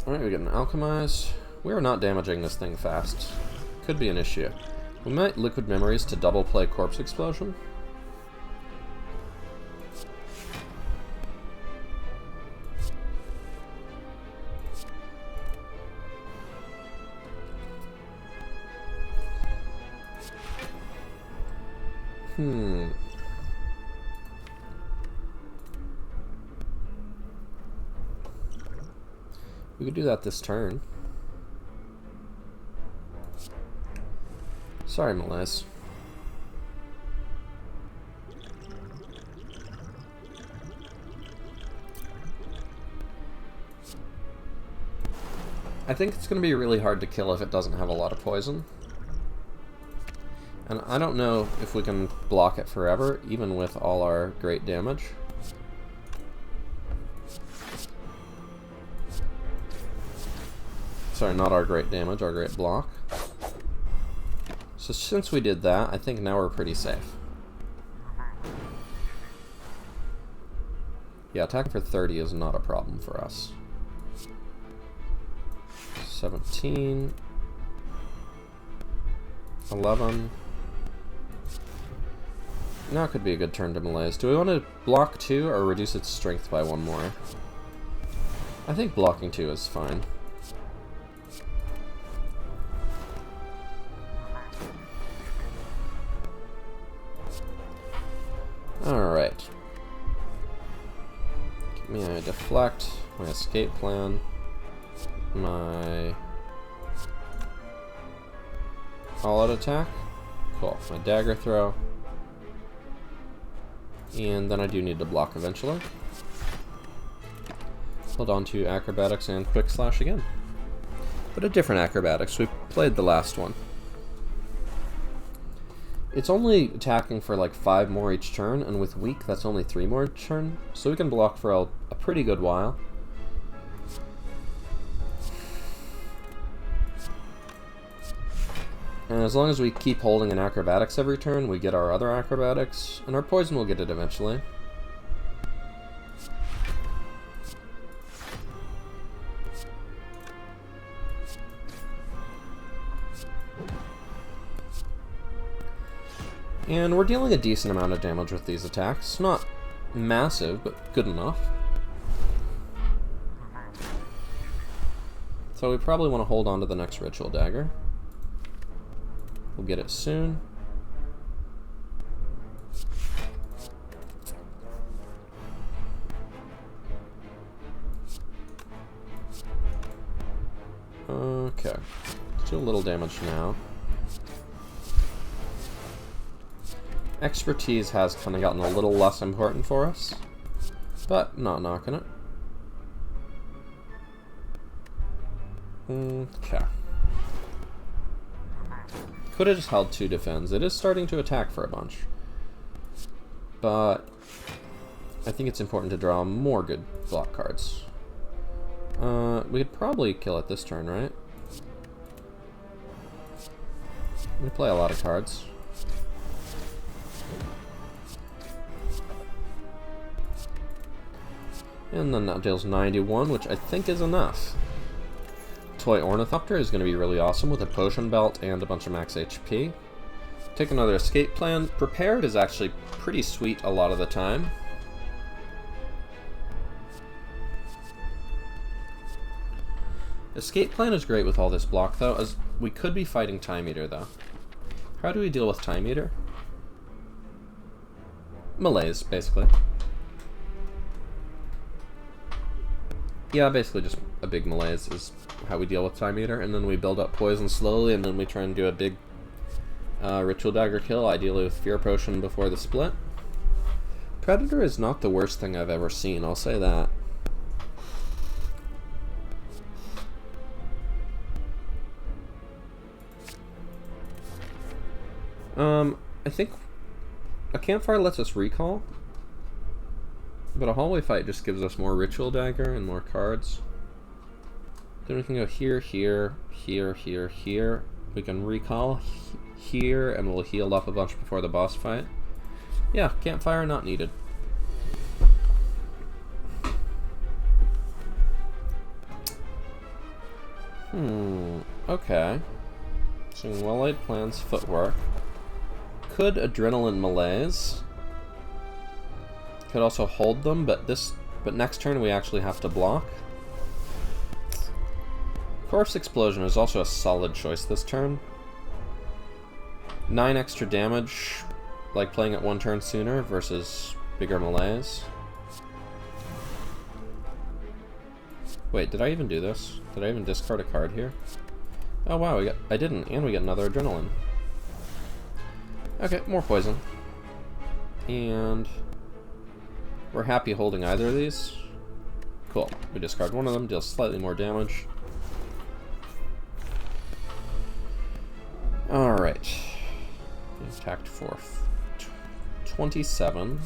Alright, we get an alchemize. We are not damaging this thing fast. Could be an issue. We might liquid memories to double play corpse explosion. We could do that this turn. Sorry, Malaise. I think it's going to be really hard to kill if it doesn't have a lot of poison. And I don't know if we can block it forever, even with all our great damage. Sorry, not our great damage, our great block. So since we did that, I think now we're pretty safe. Yeah, attack for 30 is not a problem for us. 17. 11. Now could be a good turn to malaise. Do we want to block 2 or reduce its strength by 1 more? I think blocking 2 is fine. Alright. Give me a deflect, my escape plan, my all-out attack. Cool. My dagger throw. And then I do need to block eventually. Hold on to acrobatics and quick slash again. but a different acrobatics. We played the last one. It's only attacking for like 5 more each turn, and with weak, that's only 3 more each turn, so we can block for a pretty good while. And as long as we keep holding an acrobatics every turn, we get our other acrobatics, and our poison will get it eventually. And we're dealing a decent amount of damage with these attacks. Not massive, but good enough. So we probably want to hold on to the next Ritual Dagger. We'll get it soon. Okay. Let's do a little damage now. Expertise has kind of gotten a little less important for us, but not knocking it. Okay. Could have just held 2 defends. It is starting to attack for a bunch, but I think it's important to draw more good block cards. We could probably kill it this turn, right? We play a lot of cards. And then that deals 91, which I think is enough. Toy Ornithopter is going to be really awesome with a potion belt and a bunch of max HP. Take another escape plan. Prepared is actually pretty sweet a lot of the time. Escape plan is great with all this block though, as we could be fighting Time Eater though. How do we deal with Time Eater? Malaise, basically. Yeah, basically just a big malaise is how we deal with Time Eater, and then we build up poison slowly, and then we try and do a big Ritual Dagger kill, ideally with Fear Potion before the split. Predator is not the worst thing I've ever seen, I'll say that. I think a campfire lets us recall, but a hallway fight just gives us more Ritual Dagger and more cards. Then we can go here, here, here, here, here. We can recall here, and we'll heal up a bunch before the boss fight. Yeah, campfire not needed. Okay. So well-laid plans, footwork. Could Adrenaline Malaise. Could also hold them, but next turn we actually have to block. Corpse Explosion is also a solid choice this turn. 9 extra damage, like playing it 1 turn sooner versus bigger malaise. Wait, did I even do this? Did I even discard a card here? Oh wow, I didn't, and we get another Adrenaline. Okay, more poison. And we're happy holding either of these. Cool. We discard one of them, deals slightly more damage. Alright. We attacked for 27,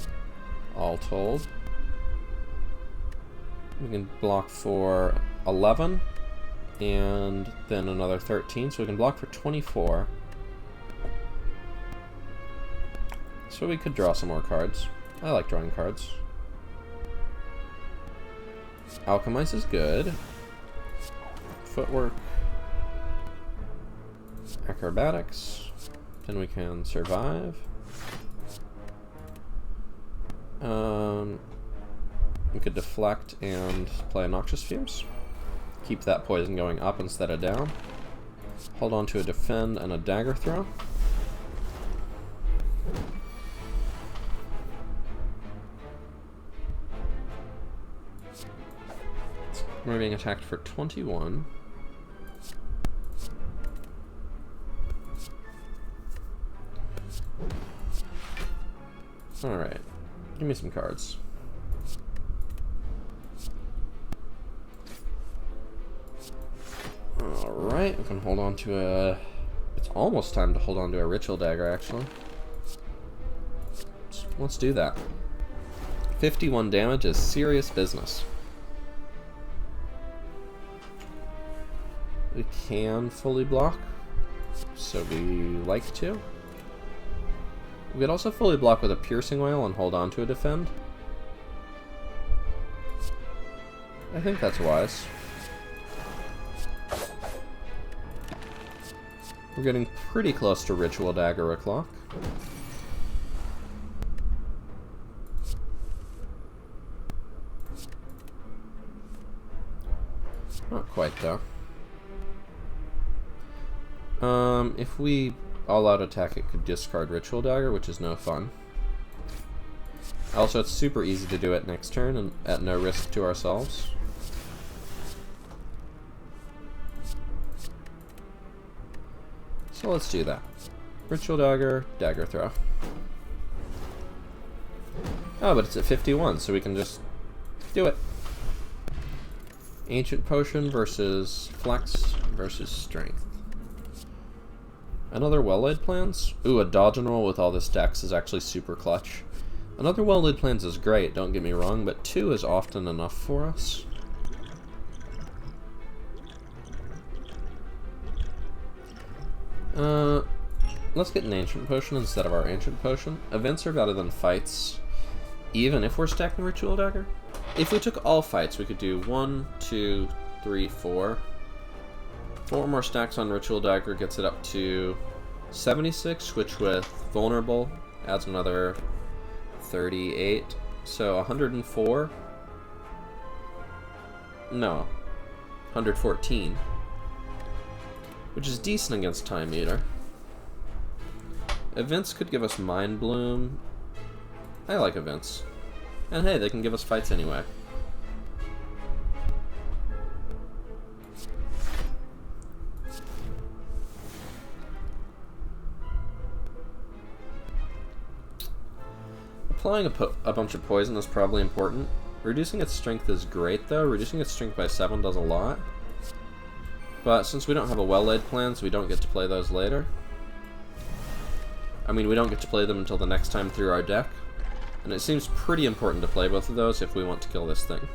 all told. We can block for 11, and then another 13, so we can block for 24. So we could draw some more cards. I like drawing cards. Alchemize is good. Footwork. Acrobatics. Then we can survive. We could deflect and play Noxious Fumes. Keep that poison going up instead of down. Hold on to a defend and a dagger throw. We're being attacked for 21. Alright. Give me some cards. Alright, we can hold on to a... It's almost time to hold on to a Ritual Dagger, actually. So let's do that. 51 damage is serious business. We can fully block, so we like to. We could also fully block with a Piercing Wail and hold on to a defend. I think that's wise. We're getting pretty close to Ritual Dagger o'clock. Not quite, though. If we all-out attack, it could discard Ritual Dagger, which is no fun. Also, it's super easy to do it next turn, and at no risk to ourselves. So let's do that. Ritual Dagger, Dagger Throw. Oh, but it's at 51, so we can just do it. Ancient Potion versus Flex versus Strength. Another Well-Laid Plans? Ooh, a dodge and roll with all this dex is actually super clutch. Another Well-Laid Plans is great, don't get me wrong, but 2 is often enough for us. Let's get an Ancient Potion instead of our Ancient Potion. Events are better than fights, even if we're stacking Ritual Dagger. If we took all fights, we could do 1, 2, 3, 4. 4 more stacks on Ritual Dagger gets it up to 76, which with Vulnerable adds another 38. So 104. No, 114. Which is decent against Time Eater. Events could give us Mind Bloom. I like events. And hey, they can give us fights anyway. Applying a bunch of poison is probably important. Reducing its strength is great though. Reducing its strength by 7 does a lot. But since we don't have a well-laid plans, we don't get to play those later. I mean, we don't get to play them until the next time through our deck. And it seems pretty important to play both of those if we want to kill this thing.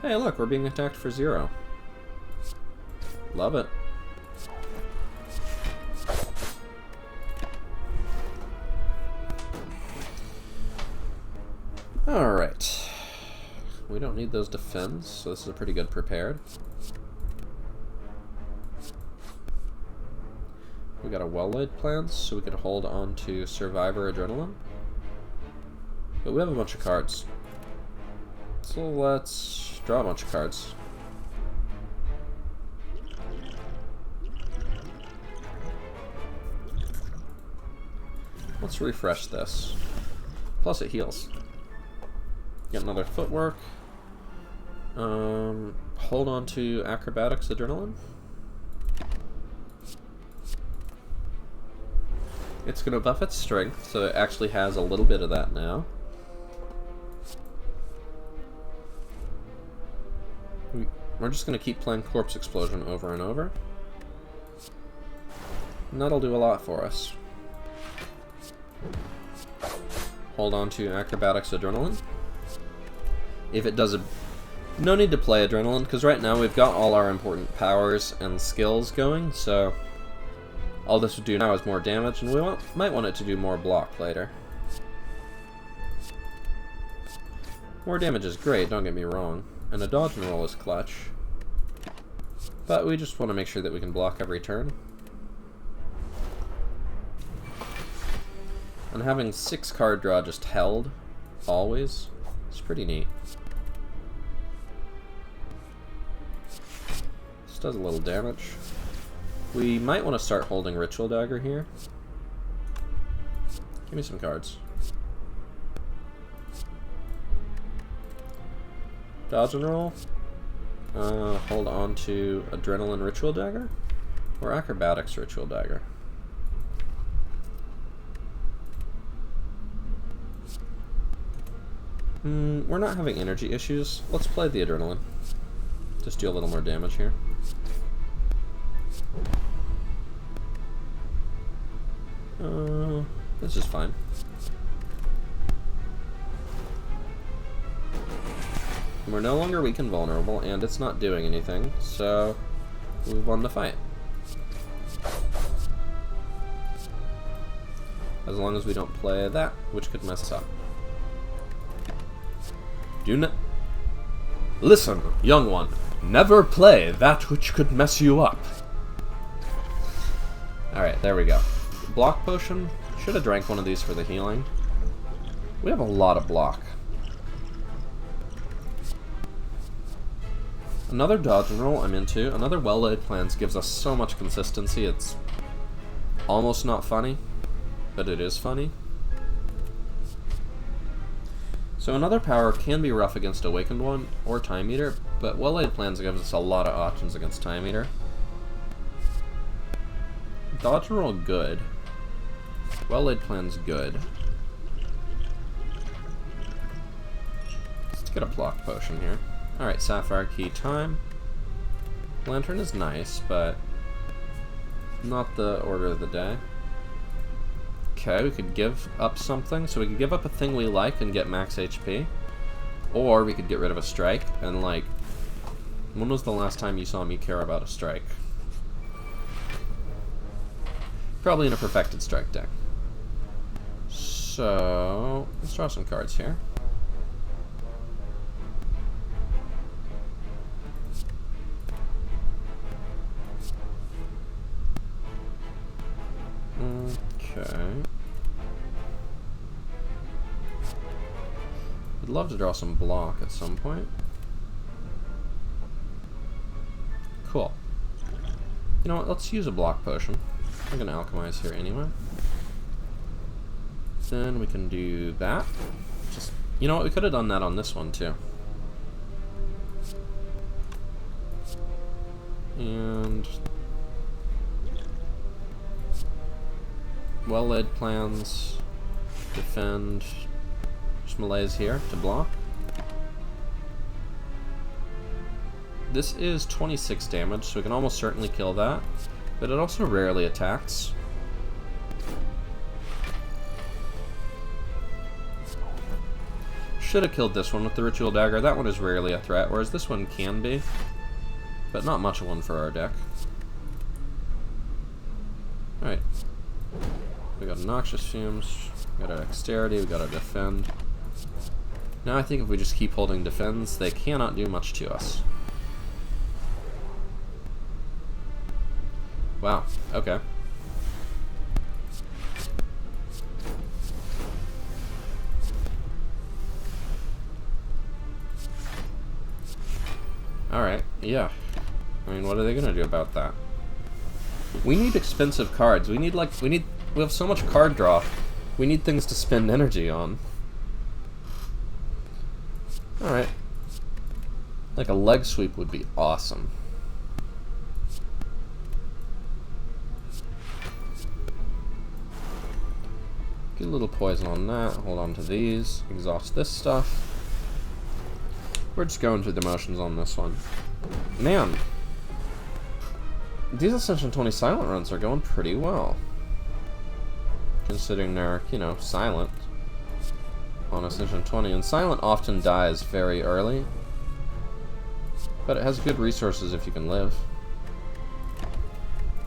Hey, look, we're being attacked for 0. Love it. Alright. We don't need those defends, so this is a pretty good prepared. We got a well-laid plans, so we could hold on to Survivor Adrenaline. But we have a bunch of cards. So let's draw a bunch of cards. Let's refresh this. Plus it heals. Get another footwork. Hold on to Acrobatics Adrenaline. It's going to buff its strength, so it actually has a little bit of that now. We're just going to keep playing Corpse Explosion over and over. And that'll do a lot for us. Hold on to Acrobatics Adrenaline. If it does a... No need to play Adrenaline, because right now we've got all our important powers and skills going, so... All this would do now is more damage, and we might want it to do more block later. More damage is great, don't get me wrong, and a dodge and roll is clutch. But we just want to make sure that we can block every turn. And having 6 card draw just held, always, is pretty neat. This does a little damage. We might want to start holding Ritual Dagger here. Give me some cards. Dodge and roll. Hold on to Adrenaline Ritual Dagger. Or Acrobatics Ritual Dagger. We're not having energy issues. Let's play the Adrenaline. Just do a little more damage here. This is fine. We're no longer weak and vulnerable, and it's not doing anything, so we won the fight. As long as we don't play that, which could mess us up. Do not... Listen, young one. Never play that which could mess you up. Alright, there we go. Block potion. Should have drank one of these for the healing. We have a lot of block. Another dodge and roll I'm into. Another well-laid plans gives us so much consistency, it's almost not funny, but it is funny. So another power can be rough against Awakened One or Time Eater, but well-laid plans gives us a lot of options against Time Eater. Dodge and roll good. Well-laid plans good. Let's get a block potion here. Alright, Sapphire Key time. Lantern is nice, but not the order of the day. Okay, we could give up something. So we could give up a thing we like and get max HP. Or we could get rid of a strike and, like... When was the last time you saw me care about a strike? Probably in a perfected strike deck. So... let's draw some cards here. Okay. I'd love to draw some block at some point. Cool. You know what, let's use a block potion. I'm gonna alchemize here anyway. Then we can do that. Just, you know what, we could have done that on this one too. And... well-laid plans, defend, just melees here to block. This is 26 damage, so we can almost certainly kill that, but it also rarely attacks. Should have killed this one with the Ritual Dagger. That one is rarely a threat, whereas this one can be, but not much of one for our deck. Alright. We got Noxious Fumes, we got our Dexterity, we got our Defend. Now I think if we just keep holding Defends, they cannot do much to us. Wow, okay. Alright, yeah. I mean, what are they gonna do about that? We need expensive cards. We have so much card draw. We need things to spend energy on. Alright. Like a leg sweep would be awesome. Get a little poison on that, hold on to these, exhaust this stuff. We're just going through the motions on this one. Man, these Ascension 20 silent runs are going pretty well. Considering they're, you know, silent on Ascension 20. And silent often dies very early, but it has good resources if you can live.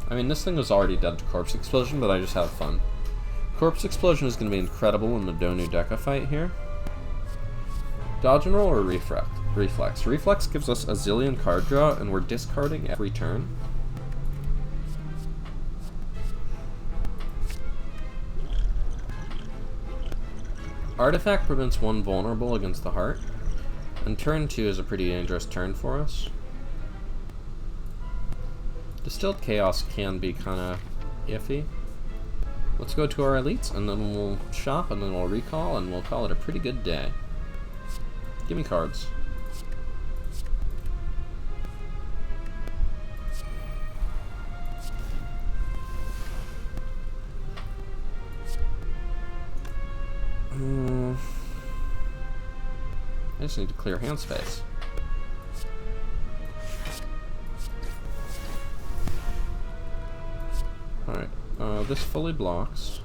I mean, this thing was already dead to Corpse Explosion, but I just have fun. Corpse Explosion is going to be incredible in the Donu Deca fight here. Dodge and roll or reflex? Reflex. Reflex gives us a zillion card draw, and we're discarding every turn. Artifact prevents one vulnerable against the heart, and turn 2 is a pretty dangerous turn for us. Distilled Chaos can be kind of iffy. Let's go to our elites, and then we'll shop, and then we'll recall, and we'll call it a pretty good day. Give me cards. I just need to clear hand space. This fully blocks.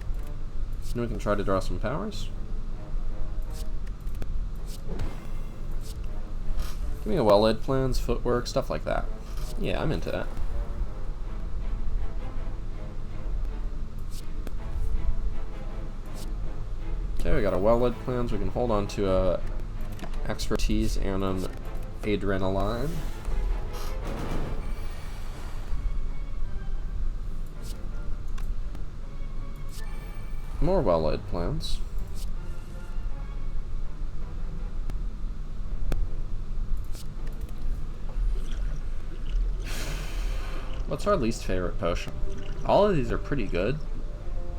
And we can try to draw some powers. Give me a well-laid plans, footwork, stuff like that. Yeah, I'm into that. Okay, we got a well-laid plans. We can hold on to a expertise and an adrenaline. More well-laid plans. What's our least favorite potion? All of these are pretty good.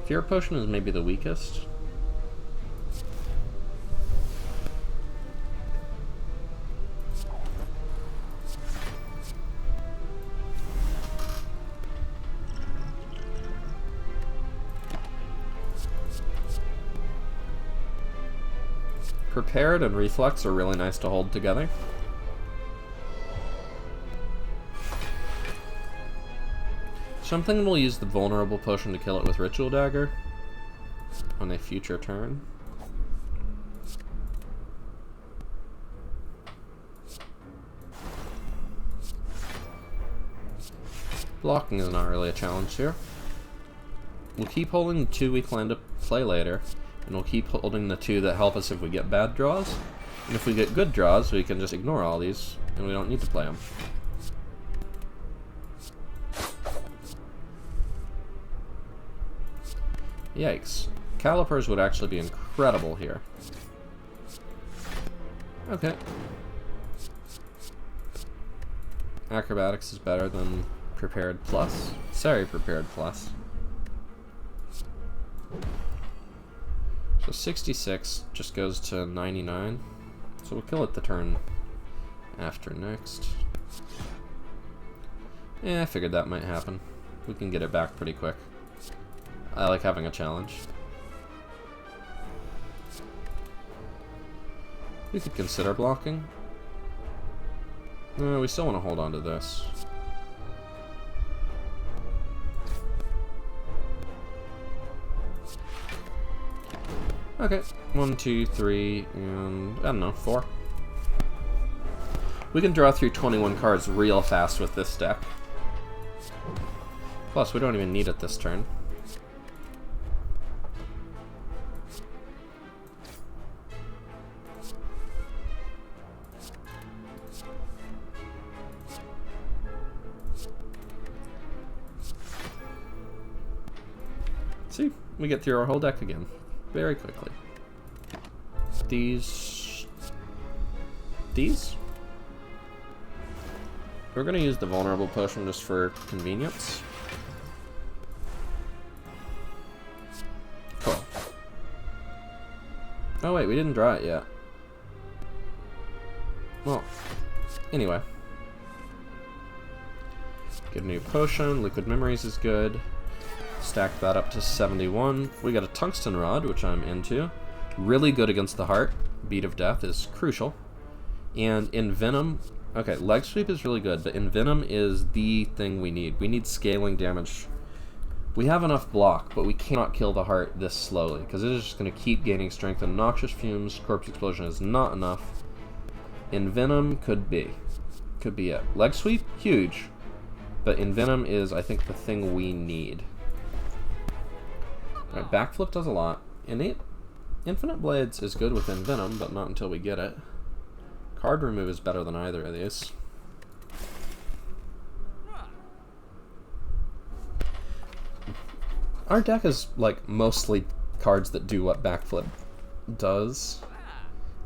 Fear potion is maybe the weakest. Prepared and reflex are really nice to hold together. So I'm thinking we'll use the vulnerable potion to kill it with Ritual Dagger on a future turn. Blocking is not really a challenge here. We'll keep holding the 2 we plan to play later, and we'll keep holding the 2 that help us if we get bad draws. And if we get good draws, we can just ignore all these, and we don't need to play them. Yikes. Calipers would actually be incredible here. Okay. Acrobatics is better than Prepared Plus. Sorry, Prepared Plus. So 66 just goes to 99. So we'll kill it the turn after next. Yeah, I figured that might happen. We can get it back pretty quick. I like having a challenge. We could consider blocking. No, we still want to hold on to this. Okay, 1, 2, 3, and I don't know, 4. We can draw through 21 cards real fast with this deck. Plus, we don't even need it this turn. See, we get through our whole deck again, very quickly. These? We're gonna use the vulnerable potion just for convenience. Cool. Oh wait, we didn't draw it yet. Well, anyway. Get a new potion, Liquid Memories is good. Stack that up to 71. We got a Tungsten Rod, which I'm into. Really good against the heart. Beat of Death is crucial. And Envenom, okay, Leg Sweep is really good, but Envenom is the thing we need. We need scaling damage. We have enough block, but we cannot kill the heart this slowly, because it is just going to keep gaining strength, and Noxious Fumes, Corpse Explosion is not enough. Envenom could be it. Leg Sweep, huge, but Envenom is, I think, the thing we need. Alright, Backflip does a lot. Infinite Blades is good with Envenom, but not until we get it. Card Remove is better than either of these. Our deck is, like, mostly cards that do what Backflip does.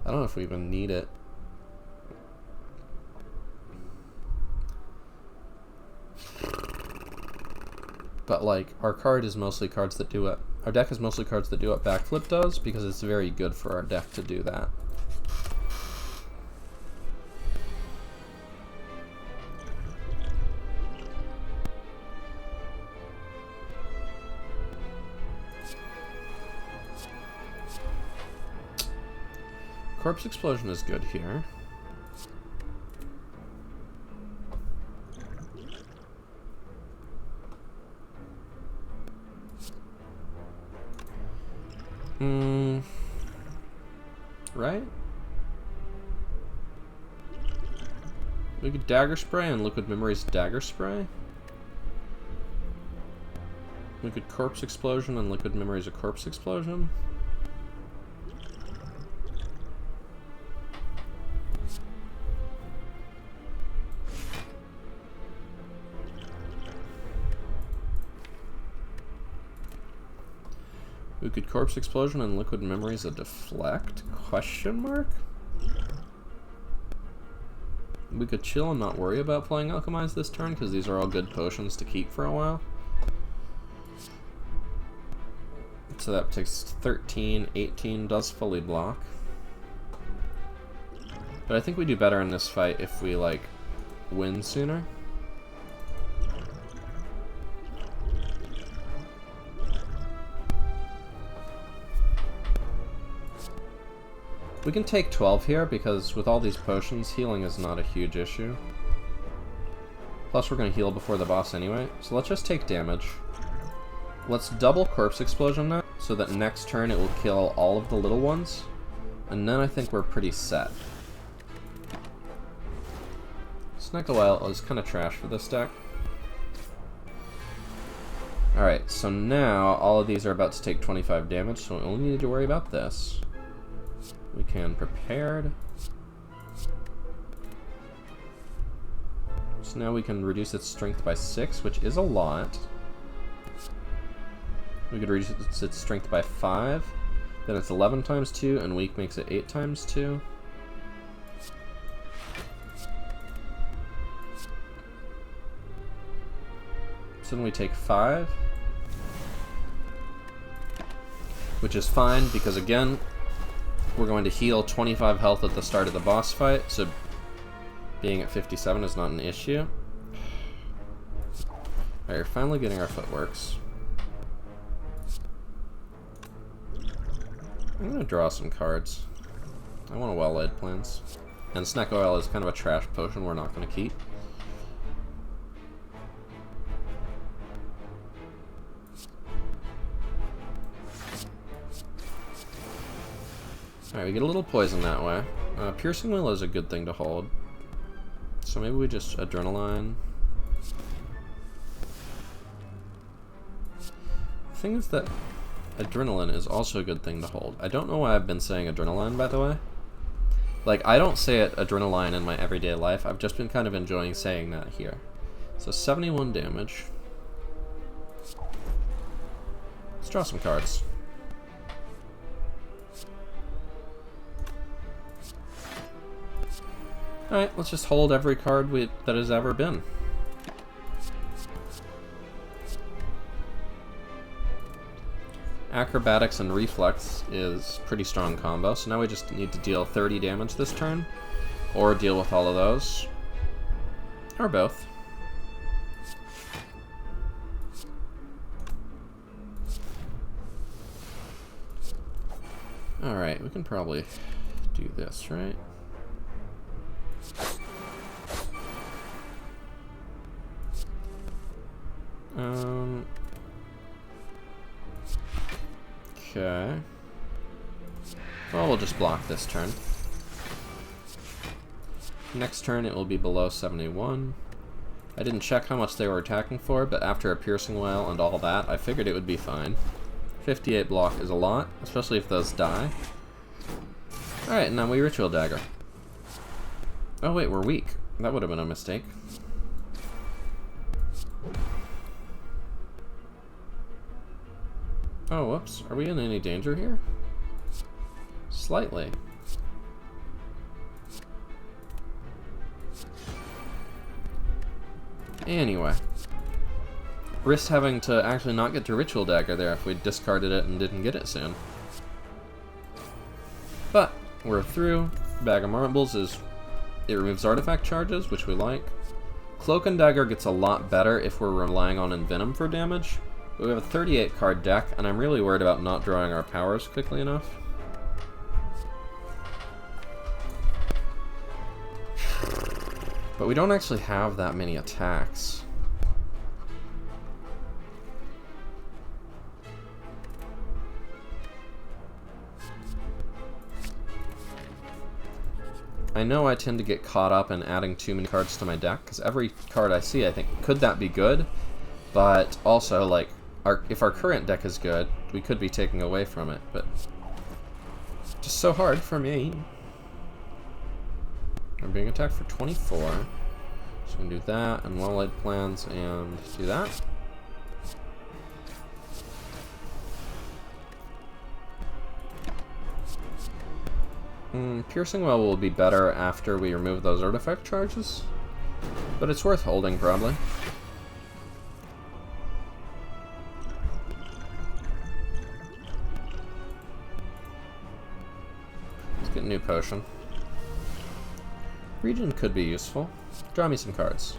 I don't know if we even need it. But, like, our card is mostly cards that do it. Our deck is mostly cards that do what Backflip does, because it's very good for our deck to do that. Corpse Explosion is good here. Right? Liquid Dagger Spray and Liquid Memories Dagger Spray? Liquid Corpse Explosion and Liquid Memories of Corpse Explosion? Liquid Corpse Explosion and Liquid Memories of Deflect? Question mark? We could chill and not worry about playing Alchemize this turn, because these are all good potions to keep for a while. So that takes 13, 18, does fully block. But I think we do better in this fight if we, like, win sooner. We can take 12 here, because with all these potions, healing is not a huge issue. Plus, we're going to heal before the boss anyway, so let's just take damage. Let's double Corpse Explosion that, so that next turn it will kill all of the little ones, and then I think we're pretty set. Snack a While is kind of trash for this deck. Alright, so now all of these are about to take 25 damage, so we only need to worry about this. We can Prepared. So now we can reduce its strength by 6, which is a lot. We could reduce its strength by 5. Then it's 11 times 2, and weak makes it 8 times 2. So then we take 5. Which is fine, because again, we're going to heal 25 health at the start of the boss fight, so being at 57 is not an issue. Alright, we're finally getting our footworks. I'm gonna draw some cards. I want a Well-Laid Plans. And Snack Oil is kind of a trash potion we're not gonna keep. Alright, we get a little poison that way. Piercing Will is a good thing to hold. So maybe we just Adrenaline. The thing is that Adrenaline is also a good thing to hold. I don't know why I've been saying Adrenaline, by the way. Like, I don't say it Adrenaline in my everyday life. I've just been kind of enjoying saying that here. So 71 damage. Let's draw some cards. Alright, let's just hold every card that has ever been. Acrobatics and Reflex is pretty strong combo, so now we just need to deal 30 damage this turn, or deal with all of those, or both. Alright, we can probably do this, right? Okay. Well, we'll just block this turn. Next turn it will be below 71. I didn't check how much they were attacking for, but after a Piercing Wail and all that, I figured it would be fine. 58 block is a lot, especially if those die. Alright, now we Ritual Dagger. Oh wait, we're weak. That would have been a mistake. Oh, whoops. Are we in any danger here? Slightly. Anyway. Risk having to actually not get to Ritual Dagger there if we discarded it and didn't get it soon. But, we're through. Bag of Marbles is... it removes artifact charges, which we like. Cloak and Dagger gets a lot better if we're relying on Envenom for damage. But we have a 38 card deck, and I'm really worried about not drawing our powers quickly enough. But we don't actually have that many attacks. I know I tend to get caught up in adding too many cards to my deck, because every card I see, I think, could that be good? But also, like, if our current deck is good, we could be taking away from it, but just so hard for me. I'm being attacked for 24. So we can do that, and well-laid plans, and do that. Piercing Well will be better after we remove those artifact charges, but it's worth holding, probably. Let's get a new potion. Regen could be useful. Draw me some cards.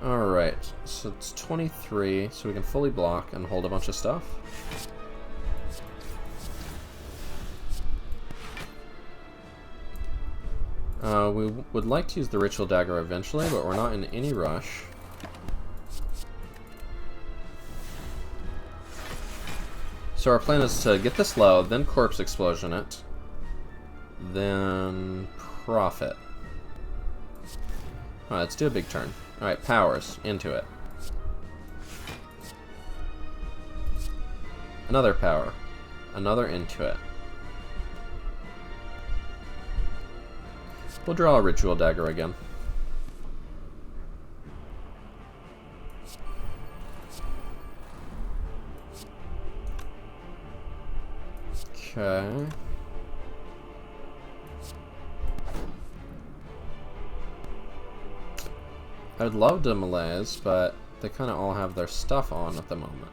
Alright, so it's 23, so we can fully block and hold a bunch of stuff. We would like to use the Ritual Dagger eventually, but we're not in any rush. So our plan is to get this low, then Corpse Explosion it, then Profit. Alright, let's do a big turn. Alright, powers, into it. Another power. Another into it. We'll draw a Ritual Dagger again. Okay. I'd love to malaise, but they kind of all have their stuff on at the moment.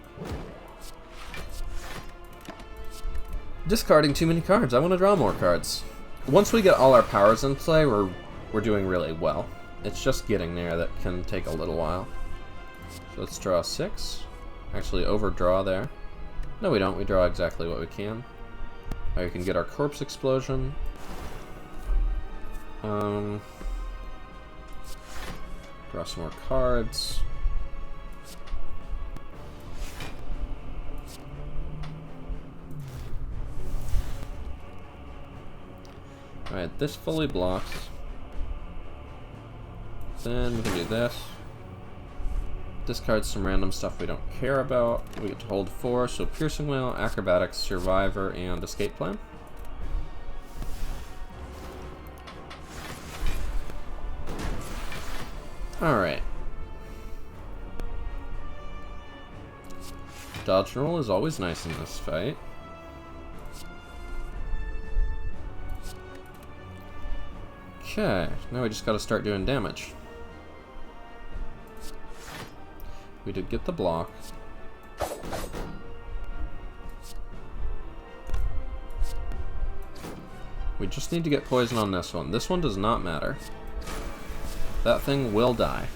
Discarding too many cards. I want to draw more cards. Once we get all our powers in play, we're doing really well. It's just getting there that can take a little while. So let's draw 6. Actually, overdraw there. No, we don't. We draw exactly what we can. We can get our Corpse Explosion. Draw some more cards. Alright, this fully blocks. Then we can do this. Discard some random stuff we don't care about. We get to hold 4, so Piercing Whale, Acrobatics, Survivor, and Escape Plan. Alright. Dodge and roll is always nice in this fight. Okay, now we just gotta start doing damage. We did get the block. We just need to get poison on this one. This one does not matter. That thing will die.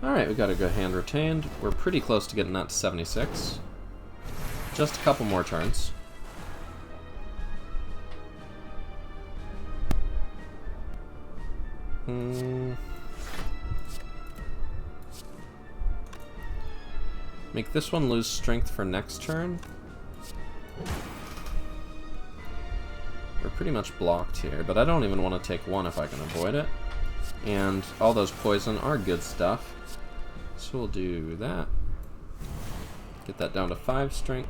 Alright, we got a good hand retained. We're pretty close to getting that to 76. Just a couple more turns. Make this one lose strength for next turn. We're pretty much blocked here, but I don't even want to take 1 if I can avoid it. And all those poison are good stuff. So we'll do that. Get that down to 5 strength.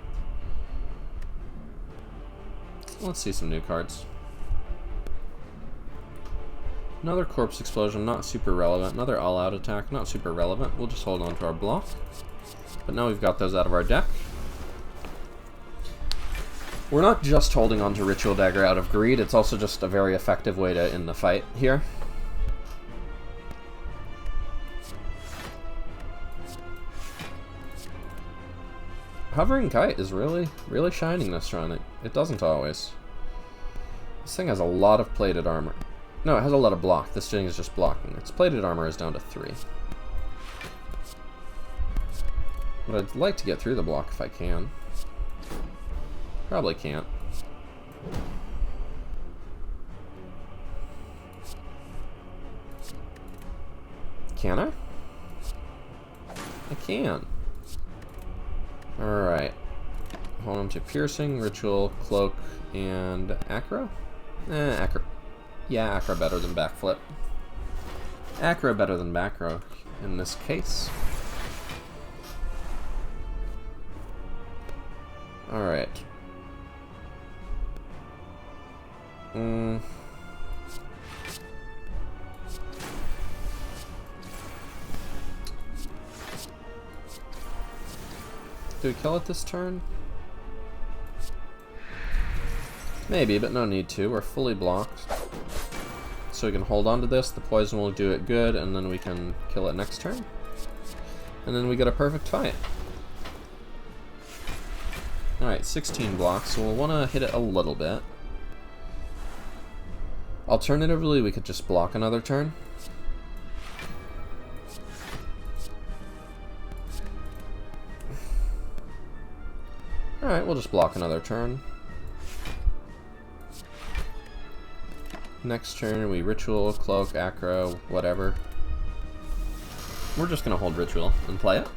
Let's see some new cards. Another Corpse Explosion, not super relevant. Another all-out attack, not super relevant. We'll just hold on to our block. But now we've got those out of our deck. We're not just holding on to Ritual Dagger out of greed, it's also just a very effective way to end the fight here. Hovering Kite is really shining this run. It doesn't always. This thing has a lot of plated armor. No, it has a lot of block. This thing is just blocking. Its plated armor is down to 3. But I'd like to get through the block if I can. Probably can't. Can I? I can. Alright. Hold on to piercing, ritual, cloak, and acro? Acro. Yeah, acro better than backflip. Acro better than backrow in this case. Alright. Do we kill it this turn? Maybe, but no need to. We're fully blocked. So we can hold on to this, the poison will do it good, and then we can kill it next turn. And then we get a perfect fight. Alright, 16 blocks, so we'll want to hit it a little bit. Alternatively, we could just block another turn. Alright, we'll just block another turn. Next turn, we ritual, cloak, acro, whatever. We're just going to hold ritual and play it.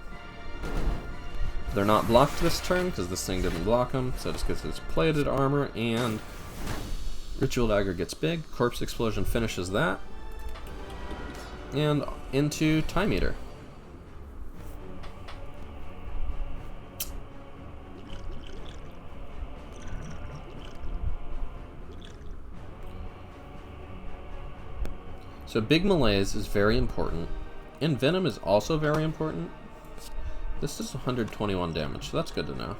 They're not blocked this turn because this thing didn't block them, so it just gets its plated armor, and ritual dagger gets big. Corpse explosion finishes that. And into Time Eater. So big malaise is very important. Envenom is also very important. This is 121 damage, so that's good to know.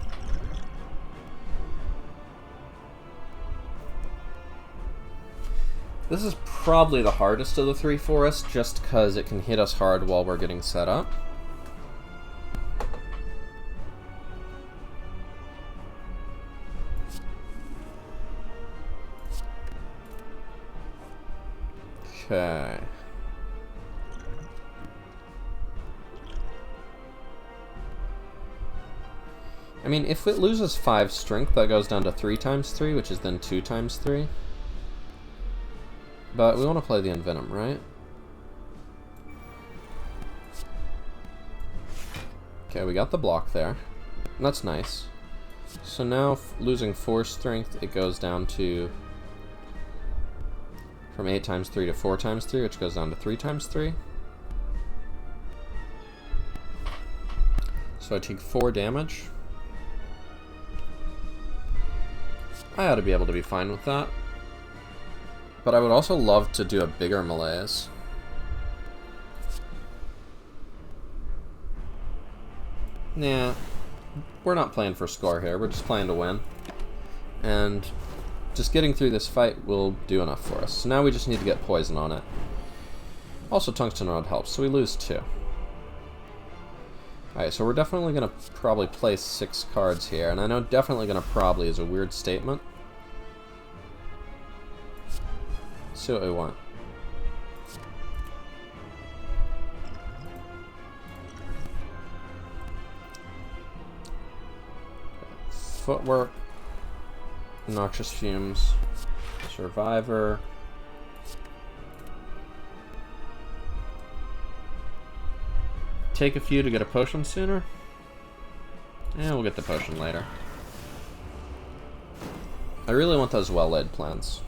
This is probably the hardest of the three for us, just because it can hit us hard while we're getting set up. Okay. I mean, if it loses 5 strength, that goes down to 3 times 3, which is then 2 times 3. But we want to play the Envenom, right? Okay, we got the block there. That's nice. So now, losing 4 strength, it goes down to from 8 times 3 to 4 times 3, which goes down to 3 times 3. So I take 4 damage. I ought to be able to be fine with that. But I would also love to do a bigger malaise. Nah, we're not playing for score here, we're just playing to win. And just getting through this fight will do enough for us. So now we just need to get poison on it. Also tungsten rod helps, so we lose 2. Alright, so we're definitely going to probably play 6 cards here, and I know definitely going to probably is a weird statement. Let's see what we want. Footwork, noxious fumes, survivor. Take a few to get a potion sooner? Yeah, we'll get the potion later. I really want those well-laid plans.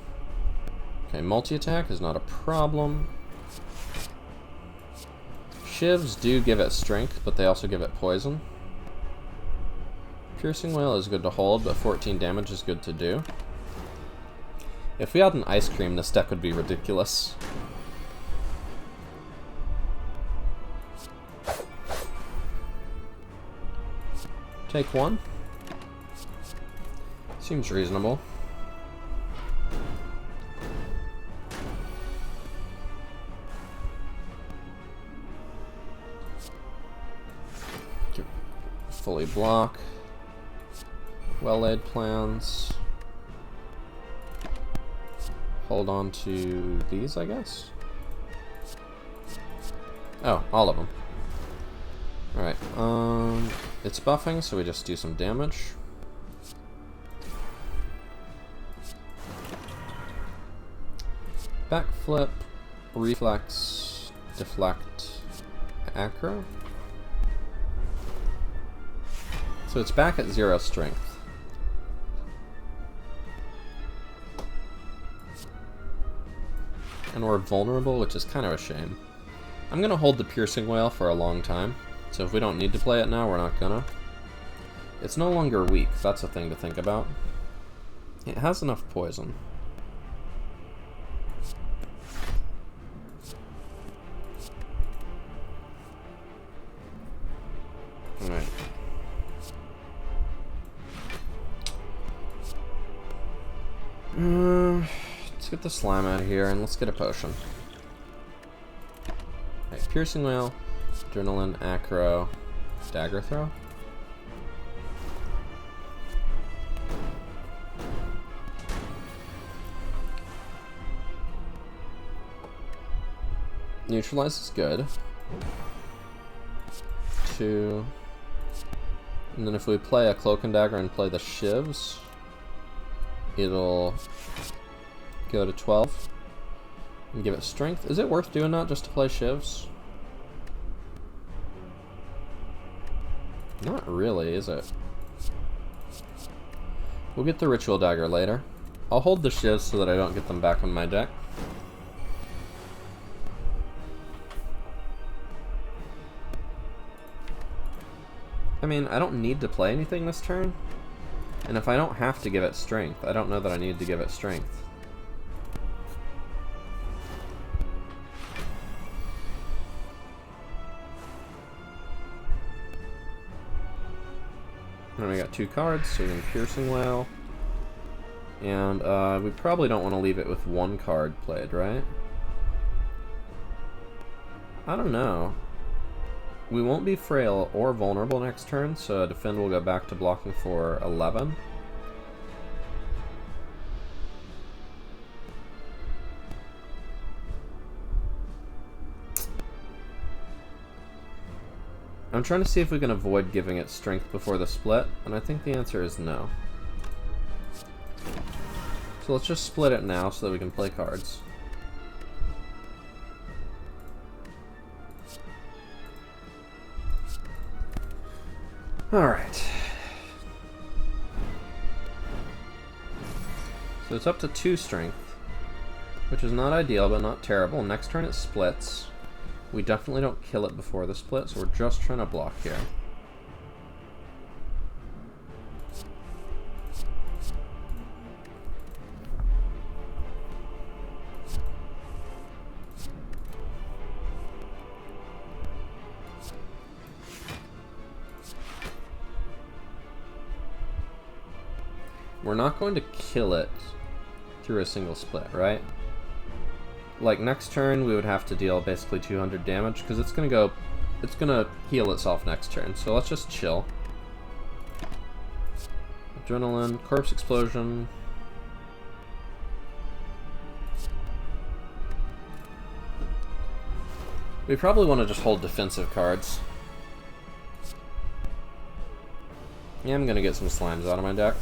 Okay, multi-attack is not a problem. Shivs do give it strength, but they also give it poison. Piercing Wail is good to hold, but 14 damage is good to do. If we had an ice cream, this deck would be ridiculous. Take 1. Seems reasonable. Fully block. Well-laid plans. Hold on to these, I guess. Oh, all of them. Alright, it's buffing, so we just do some damage. Backflip, reflex, deflect, acro. So it's back at 0 strength. And we're vulnerable, which is kind of a shame. I'm gonna hold the piercing wail for a long time. So if we don't need to play it now, we're not gonna. It's no longer weak, that's a thing to think about. It has enough poison. Alright. Let's get the slime out of here and let's get a potion. Alright, piercing wail, adrenaline, acro, dagger throw. Neutralize is good. 2. And then if we play a cloak and dagger and play the shivs, it'll go to 12 and give it strength. Is it worth doing that just to play shivs? Not really, is it? We'll get the ritual dagger later. I'll hold the shivs so that I don't get them back on my deck. I mean, I don't need to play anything this turn. And if I don't have to give it strength, I don't know that I need to give it strength. And we got 2 cards, so we can piercing wail. And we probably don't want to leave it with 1 card played, right? I don't know. We won't be frail or vulnerable next turn, so defend will go back to blocking for 11. I'm trying to see if we can avoid giving it strength before the split, and I think the answer is no. So let's just split it now so that we can play cards. Alright. So it's up to 2 strength, which is not ideal, but not terrible. Next turn it splits. We definitely don't kill it before the split, so we're just trying to block here. We're not going to kill it through a single split, right? Like next turn we would have to deal basically 200 damage because it's gonna heal itself next turn. So let's just chill. Adrenaline, corpse explosion. We probably want to just hold defensive cards. Yeah, I'm gonna get some slimes out of my deck.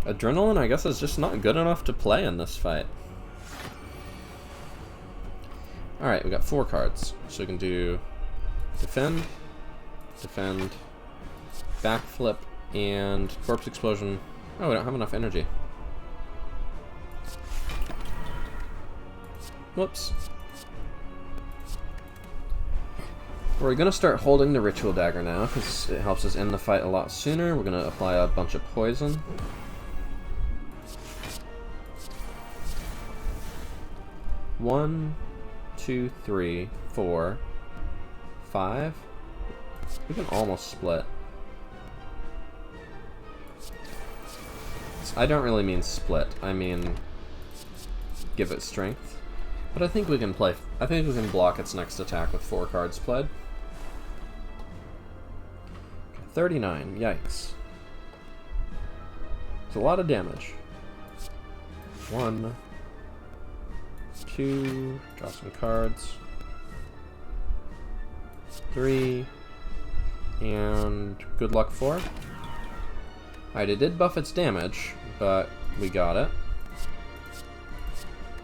Adrenaline, I guess, is just not good enough to play in this fight. Alright, we got 4 cards. So we can do defend, defend, backflip, and corpse explosion. Oh, we don't have enough energy. Whoops. We're going to start holding the ritual dagger now because it helps us end the fight a lot sooner. We're going to apply a bunch of poison. One, 2, 3, 4, 5. We can almost split. I don't really mean split. I mean give it strength. But I think we can play. I think we can block its next attack with 4 cards played. 39. Yikes. It's a lot of damage. 1, 2, draw some cards, 3, and good luck 4. Alright, it did buff its damage, but we got it.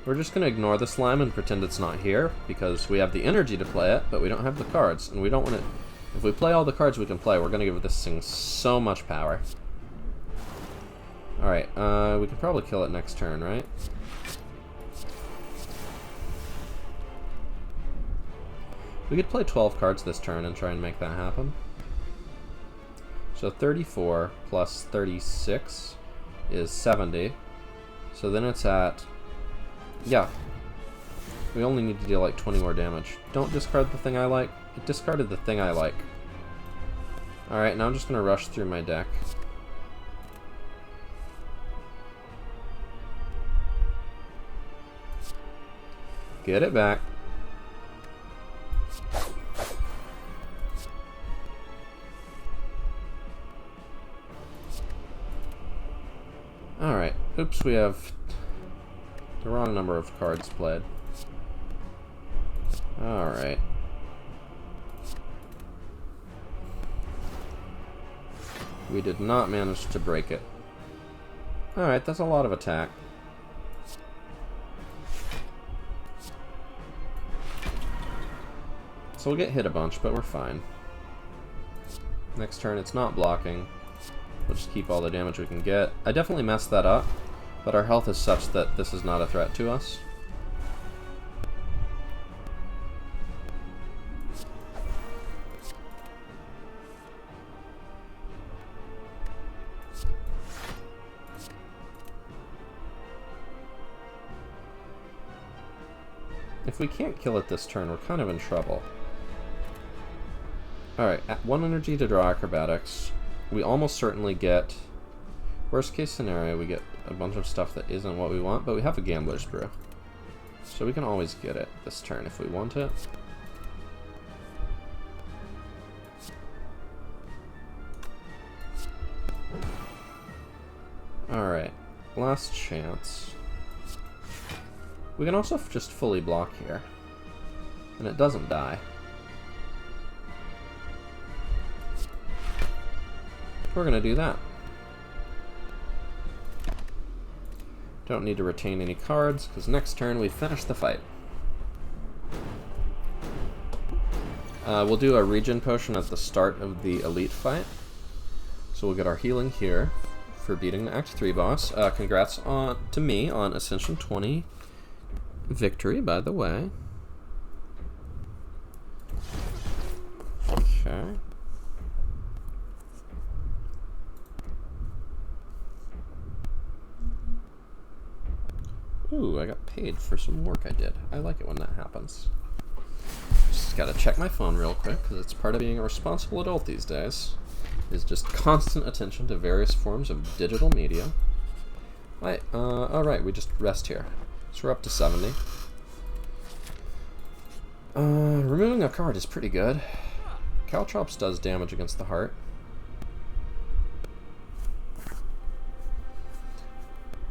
We're just going to ignore the slime and pretend it's not here, because we have the energy to play it, but we don't have the cards, and we don't want to... If we play all the cards we can play, we're going to give this thing so much power. Alright, we can probably kill it next turn, right? We could play 12 cards this turn and try and make that happen. So 34 plus 36 is 70. So then it's at... Yeah. We only need to deal like 20 more damage. Don't discard the thing I like. It discarded the thing I like. Alright, now I'm just going to rush through my deck. Get it back. Alright, oops, we have the wrong number of cards played. Alright. We did not manage to break it. Alright, that's a lot of attack. So we'll get hit a bunch, but we're fine. Next turn, it's not blocking. We'll just keep all the damage we can get. I definitely messed that up, but our health is such that this is not a threat to us. If we can't kill it this turn, we're kind of in trouble. Alright, at 1 energy to draw acrobatics. We almost certainly get, worst case scenario, we get a bunch of stuff that isn't what we want, but we have a Gambler's Brew. So we can always get it this turn if we want it. Alright, last chance. We can also just fully block here, and it doesn't die. We're going to do that. Don't need to retain any cards, because next turn we finish the fight. We'll do a regen potion at the start of the elite fight. So we'll get our healing here for beating the Act 3 boss. Congrats to me on Ascension 20 victory, by the way. Okay. Ooh, I got paid for some work I did. I like it when that happens. Just gotta check my phone real quick, because it's part of being a responsible adult these days. Is just constant attention to various forms of digital media. Alright, we just rest here. So we're up to 70. Removing a card is pretty good. Caltrops does damage against the heart.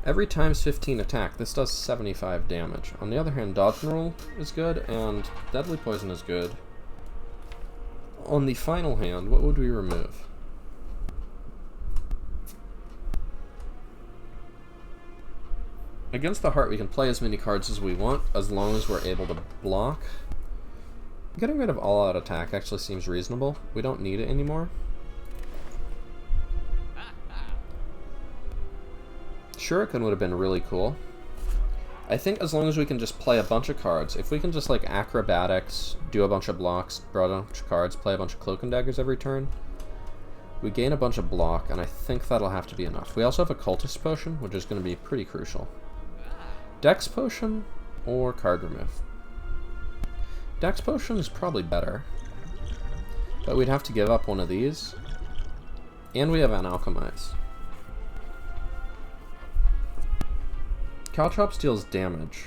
Every times 15 attack, this does 75 damage. On the other hand, Dodge and Roll is good, and Deadly Poison is good. On the final hand, what would we remove? Against the heart, we can play as many cards as we want, as long as we're able to block. Getting rid of all-out attack actually seems reasonable. We don't need it anymore. Shuriken would have been really cool. I think as long as we can just play a bunch of cards, if we can just like acrobatics, do a bunch of blocks, draw a bunch of cards, play a bunch of cloak and daggers every turn, we gain a bunch of block, and I think that'll have to be enough. We also have a cultist potion, which is going to be pretty crucial. Dex potion or card remove. Dex potion is probably better, but we'd have to give up one of these, and we have an alchemize. Caltrops deals damage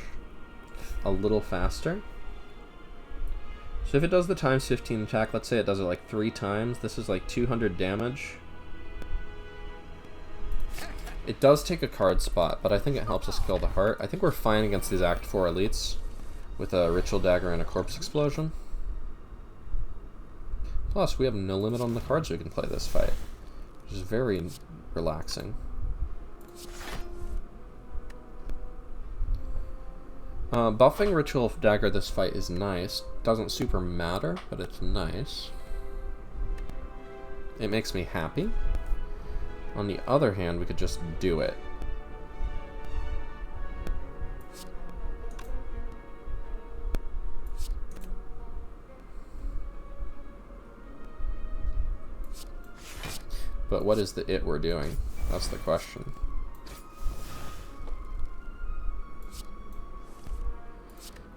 a little faster. So if it does the times 15 attack, let's say it does it like 3 times, this is like 200 damage. It does take a card spot, but I think it helps us kill the heart. I think we're fine against these Act 4 elites with a Ritual Dagger and a Corpse Explosion. Plus, we have no limit on the cards we can play this fight, which is very relaxing. Buffing Ritual Dagger this fight is nice. Doesn't super matter, but it's nice. It makes me happy. On the other hand, we could just do it. But what is the it we're doing? That's the question.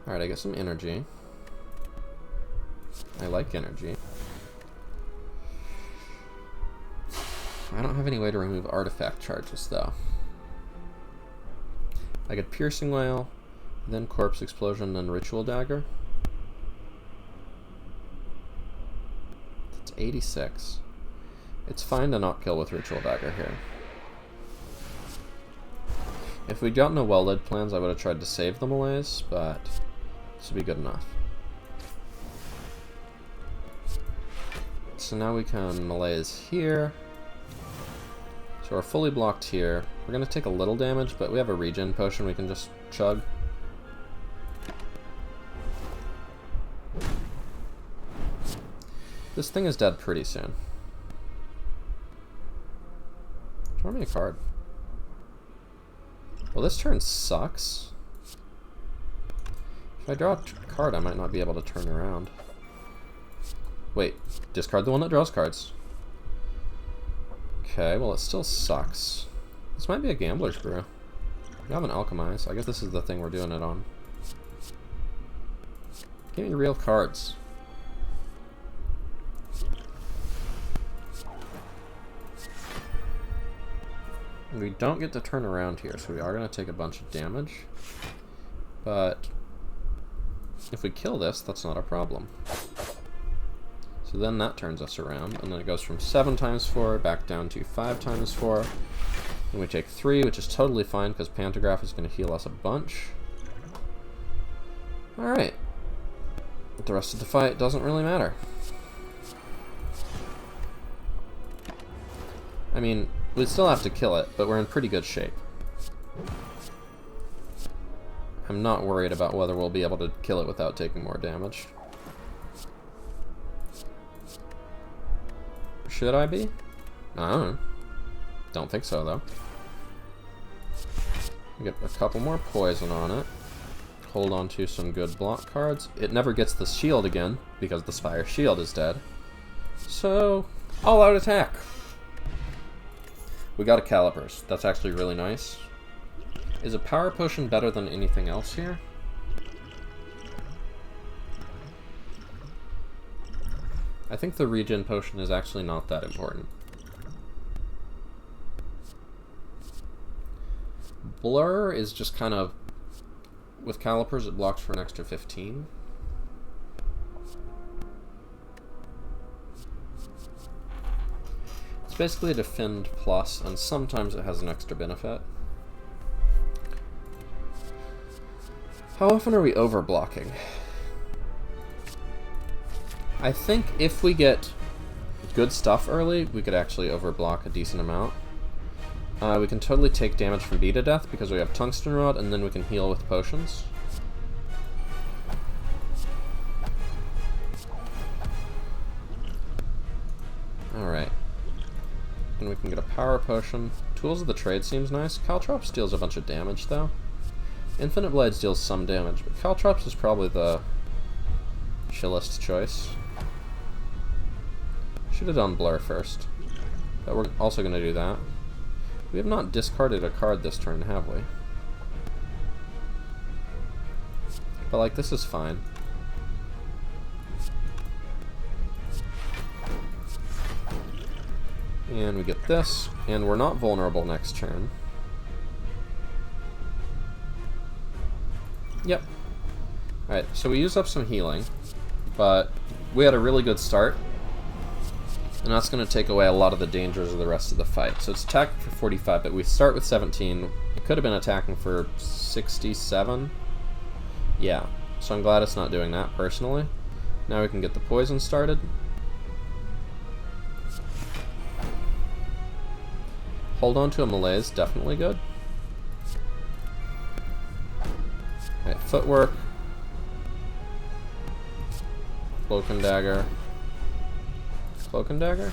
Alright, I get some energy. I like energy. I don't have any way to remove artifact charges, though. I get Piercing Wail, then Corpse Explosion, then Ritual Dagger. That's 86. It's fine to not kill with Ritual Dagger here. If we'd gotten a well-led plans, I would have tried to save the melees, but this would be good enough. So now we can melees here. So we're fully blocked here. We're going to take a little damage, but we have a regen potion we can just chug. This thing is dead pretty soon. Draw me a card. Well, this turn sucks. If I draw a card, I might not be able to turn around. Wait, discard the one that draws cards. Okay, well, it still sucks. This might be a Gambler's Brew. We have an Alchemize. I guess this is the thing we're doing it on. Give me real cards. We don't get to turn around here, so we are going to take a bunch of damage. But if we kill this, that's not a problem. So then that turns us around, and then it goes from 7 times 4 back down to 5 times 4. And we take 3, which is totally fine because Pantograph is going to heal us a bunch. Alright. The rest of the fight doesn't really matter. I mean, we'd still have to kill it, but we're in pretty good shape. I'm not worried about whether we'll be able to kill it without taking more damage. Should I be? I don't know. Don't think so, though. We get a couple more poison on it. Hold on to some good block cards. It never gets the shield again, because the Spire shield is dead. So, all-out attack! We got a Calipers. That's actually really nice. Is a Power Potion better than anything else here? I think the Regen Potion is actually not that important. Blur is just kind of... With Calipers, it blocks for an extra 15. It's basically a defend plus, and sometimes it has an extra benefit. How often are we overblocking? I think if we get good stuff early, we could actually overblock a decent amount. We can totally take damage from Beta Death because we have Tungsten Rod, and then we can heal with potions. Alright. And we can get a Power Potion. Tools of the Trade seems nice. Caltrops deals a bunch of damage, though. Infinite Blades deals some damage, but Caltrops is probably the chillest choice. Should have done Blur first. But we're also going to do that. We have not discarded a card this turn, have we? But, like, this is fine. And we get this, and we're not vulnerable next turn. Yep. Alright, so we used up some healing, but we had a really good start. And that's going to take away a lot of the dangers of the rest of the fight. So it's attacking for 45, but we start with 17. It could have been attacking for 67. Yeah, so I'm glad it's not doing that, personally. Now we can get the poison started. Hold on to a melee is definitely good. Alright, Footwork. Cloak and Dagger. Cloak and Dagger?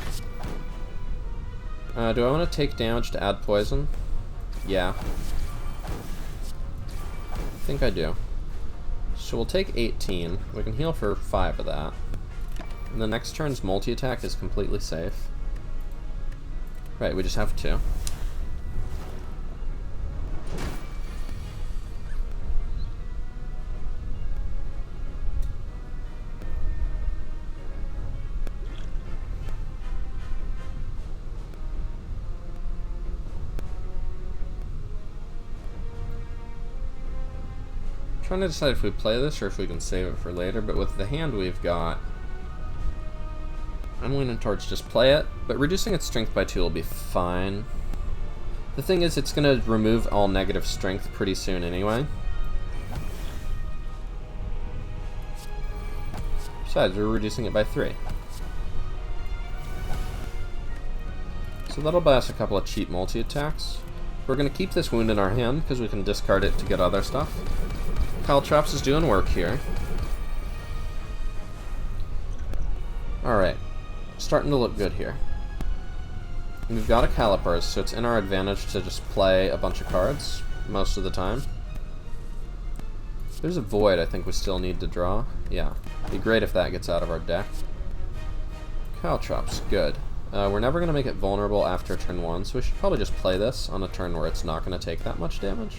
Do I want to take damage to add poison? Yeah. I think I do. So we'll take 18. We can heal for 5 of that. And the next turn's multi-attack is completely safe. Right, we just have 2. Trying to decide if we play this or if we can save it for later, but with the hand we've got, I'm leaning towards just play it, but reducing its strength by 2 will be fine. The thing is, it's going to remove all negative strength pretty soon anyway. Besides, we're reducing it by 3. So that'll buy us a couple of cheap multi-attacks. We're going to keep this wound in our hand because we can discard it to get other stuff. Caltrops is doing work here. Alright. Starting to look good here. We've got a Calipers, so it's in our advantage to just play a bunch of cards most of the time. There's a Void I think we still need to draw. Yeah. Be great if that gets out of our deck. Caltrops, good. We're never going to make it vulnerable after turn 1, so we should probably just play this on a turn where it's not going to take that much damage.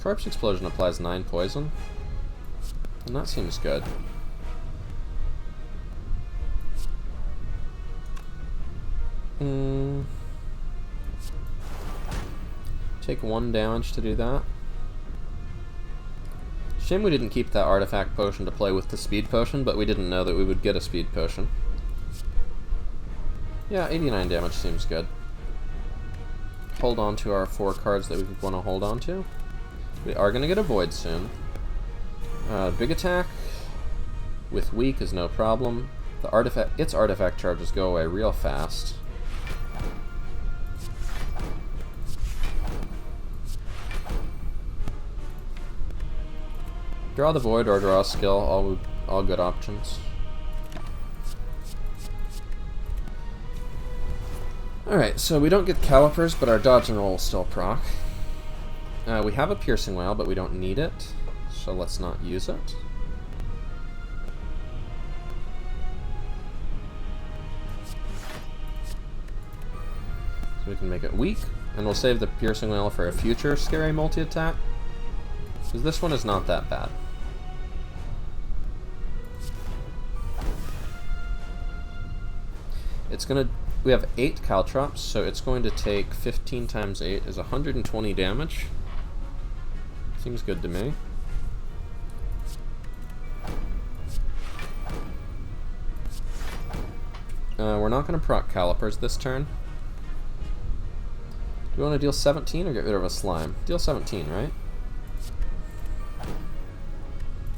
Corpse Explosion applies 9 poison, and that seems good. Take 1 damage to do that. Shame we didn't keep that artifact potion to play with the speed potion, but we didn't know that we would get a speed potion. Yeah, 89 damage seems good. Hold on to our 4 cards that we want to hold on to. We are going to get a Void soon. Big attack with weak is no problem. Its artifact charges go away real fast. Draw the Void or draw a skill, all good options. Alright, so we don't get Calipers, but our dodge and roll will still proc. We have a Piercing Wail, but we don't need it, so let's not use it. So we can make it weak, and we'll save the Piercing Wail for a future scary multi-attack, because this one is not that bad. It's gonna... We have 8 Caltrops, so it's going to take 15 times 8 is 120 damage. Seems good to me. We're not going to proc Calipers this turn. Do we want to deal 17 or get rid of a slime? Deal 17, right?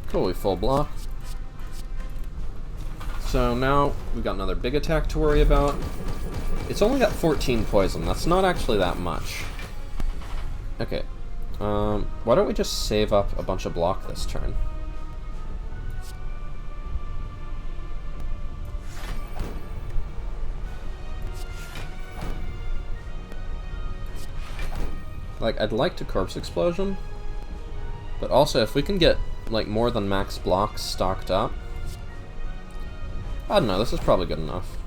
Cool, we full block. So now we've got another big attack to worry about. It's only got 14 poison. That's not actually that much. Okay. Why don't we just save up a bunch of block this turn? Like, I'd like to Corpse Explosion, but also if we can get, like, more than max blocks stocked up, I don't know, this is probably good enough.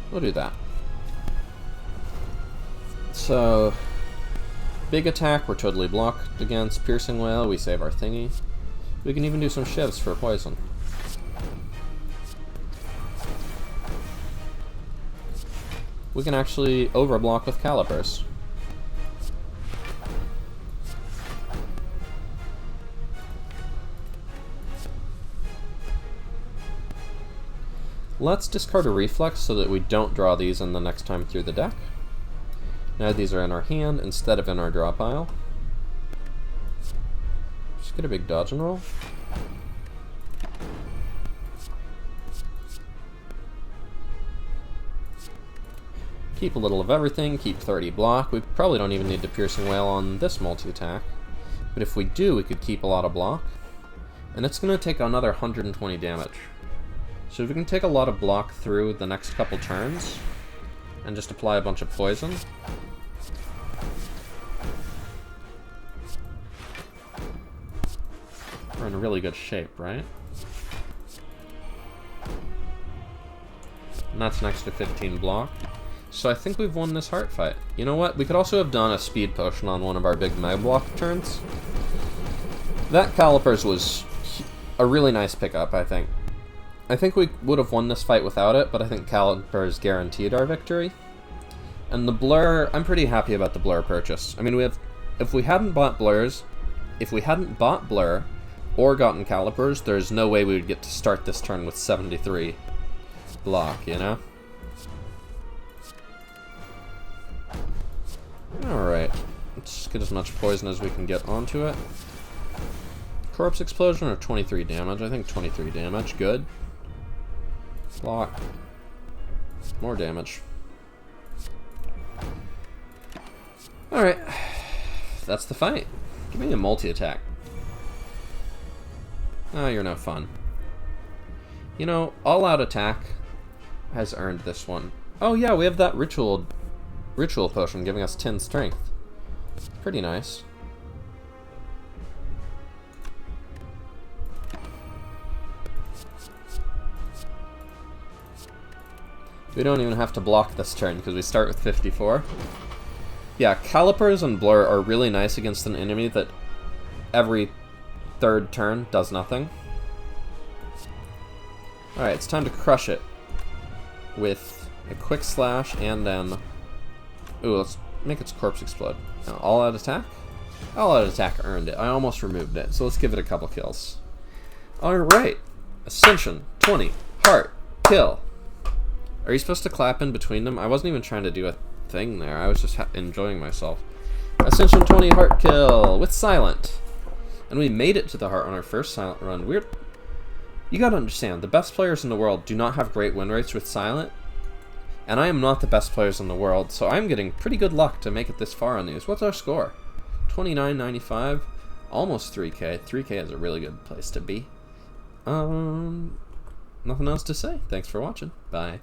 We'll do that. So, big attack, we're totally blocked against. Piercing Wail, we save our thingy. We can even do some shivs for poison. We can actually overblock with Calipers. Let's discard a Reflex so that we don't draw these in the next time through the deck. Now these are in our hand instead of in our draw pile. Just get a big dodge and roll. Keep a little of everything, keep 30 block. We probably don't even need the piercing wail on this multi-attack. But if we do, we could keep a lot of block. And it's going to take another 120 damage. So if we can take a lot of block through the next couple turns, and just apply a bunch of poison. We're in a really good shape, right? And that's next to 15 block. So I think we've won this heart fight. You know what? We could also have done a speed potion on one of our big Mega Block turns. That Calipers was a really nice pickup, I think. I think we would have won this fight without it, but I think Calipers guaranteed our victory. And the Blur, I'm pretty happy about the Blur purchase. I mean, if we hadn't bought Blur or gotten Calipers, there's no way we would get to start this turn with 73 block, you know? Alright, let's get as much poison as we can get onto it. Corpse Explosion or 23 damage? I think 23 damage, good. Block. More damage. Alright, that's the fight. Give me a multi-attack. Oh, you're no fun. You know, all-out attack has earned this one. Oh yeah, we have that ritual potion giving us 10 strength. Pretty nice. We don't even have to block this turn because we start with 54. Yeah, Calipers and Blur are really nice against an enemy that every third turn does nothing. Alright, it's time to crush it with a quick slash and then... Ooh, let's make its corpse explode. Now, all-out attack? All-out attack earned it. I almost removed it, so let's give it a couple kills. Alright, Ascension, 20, heart, kill. Are you supposed to clap in between them? I wasn't even trying to do a thing there. I was just enjoying myself. Ascension 20, heart kill with Silent. And we made it to the heart on our first Silent run. You gotta understand, the best players in the world do not have great win rates with Silent. And I am not the best players in the world, so I'm getting pretty good luck to make it this far on these. What's our score? 29.95. Almost 3K. 3K is a really good place to be. Nothing else to say. Thanks for watching. Bye.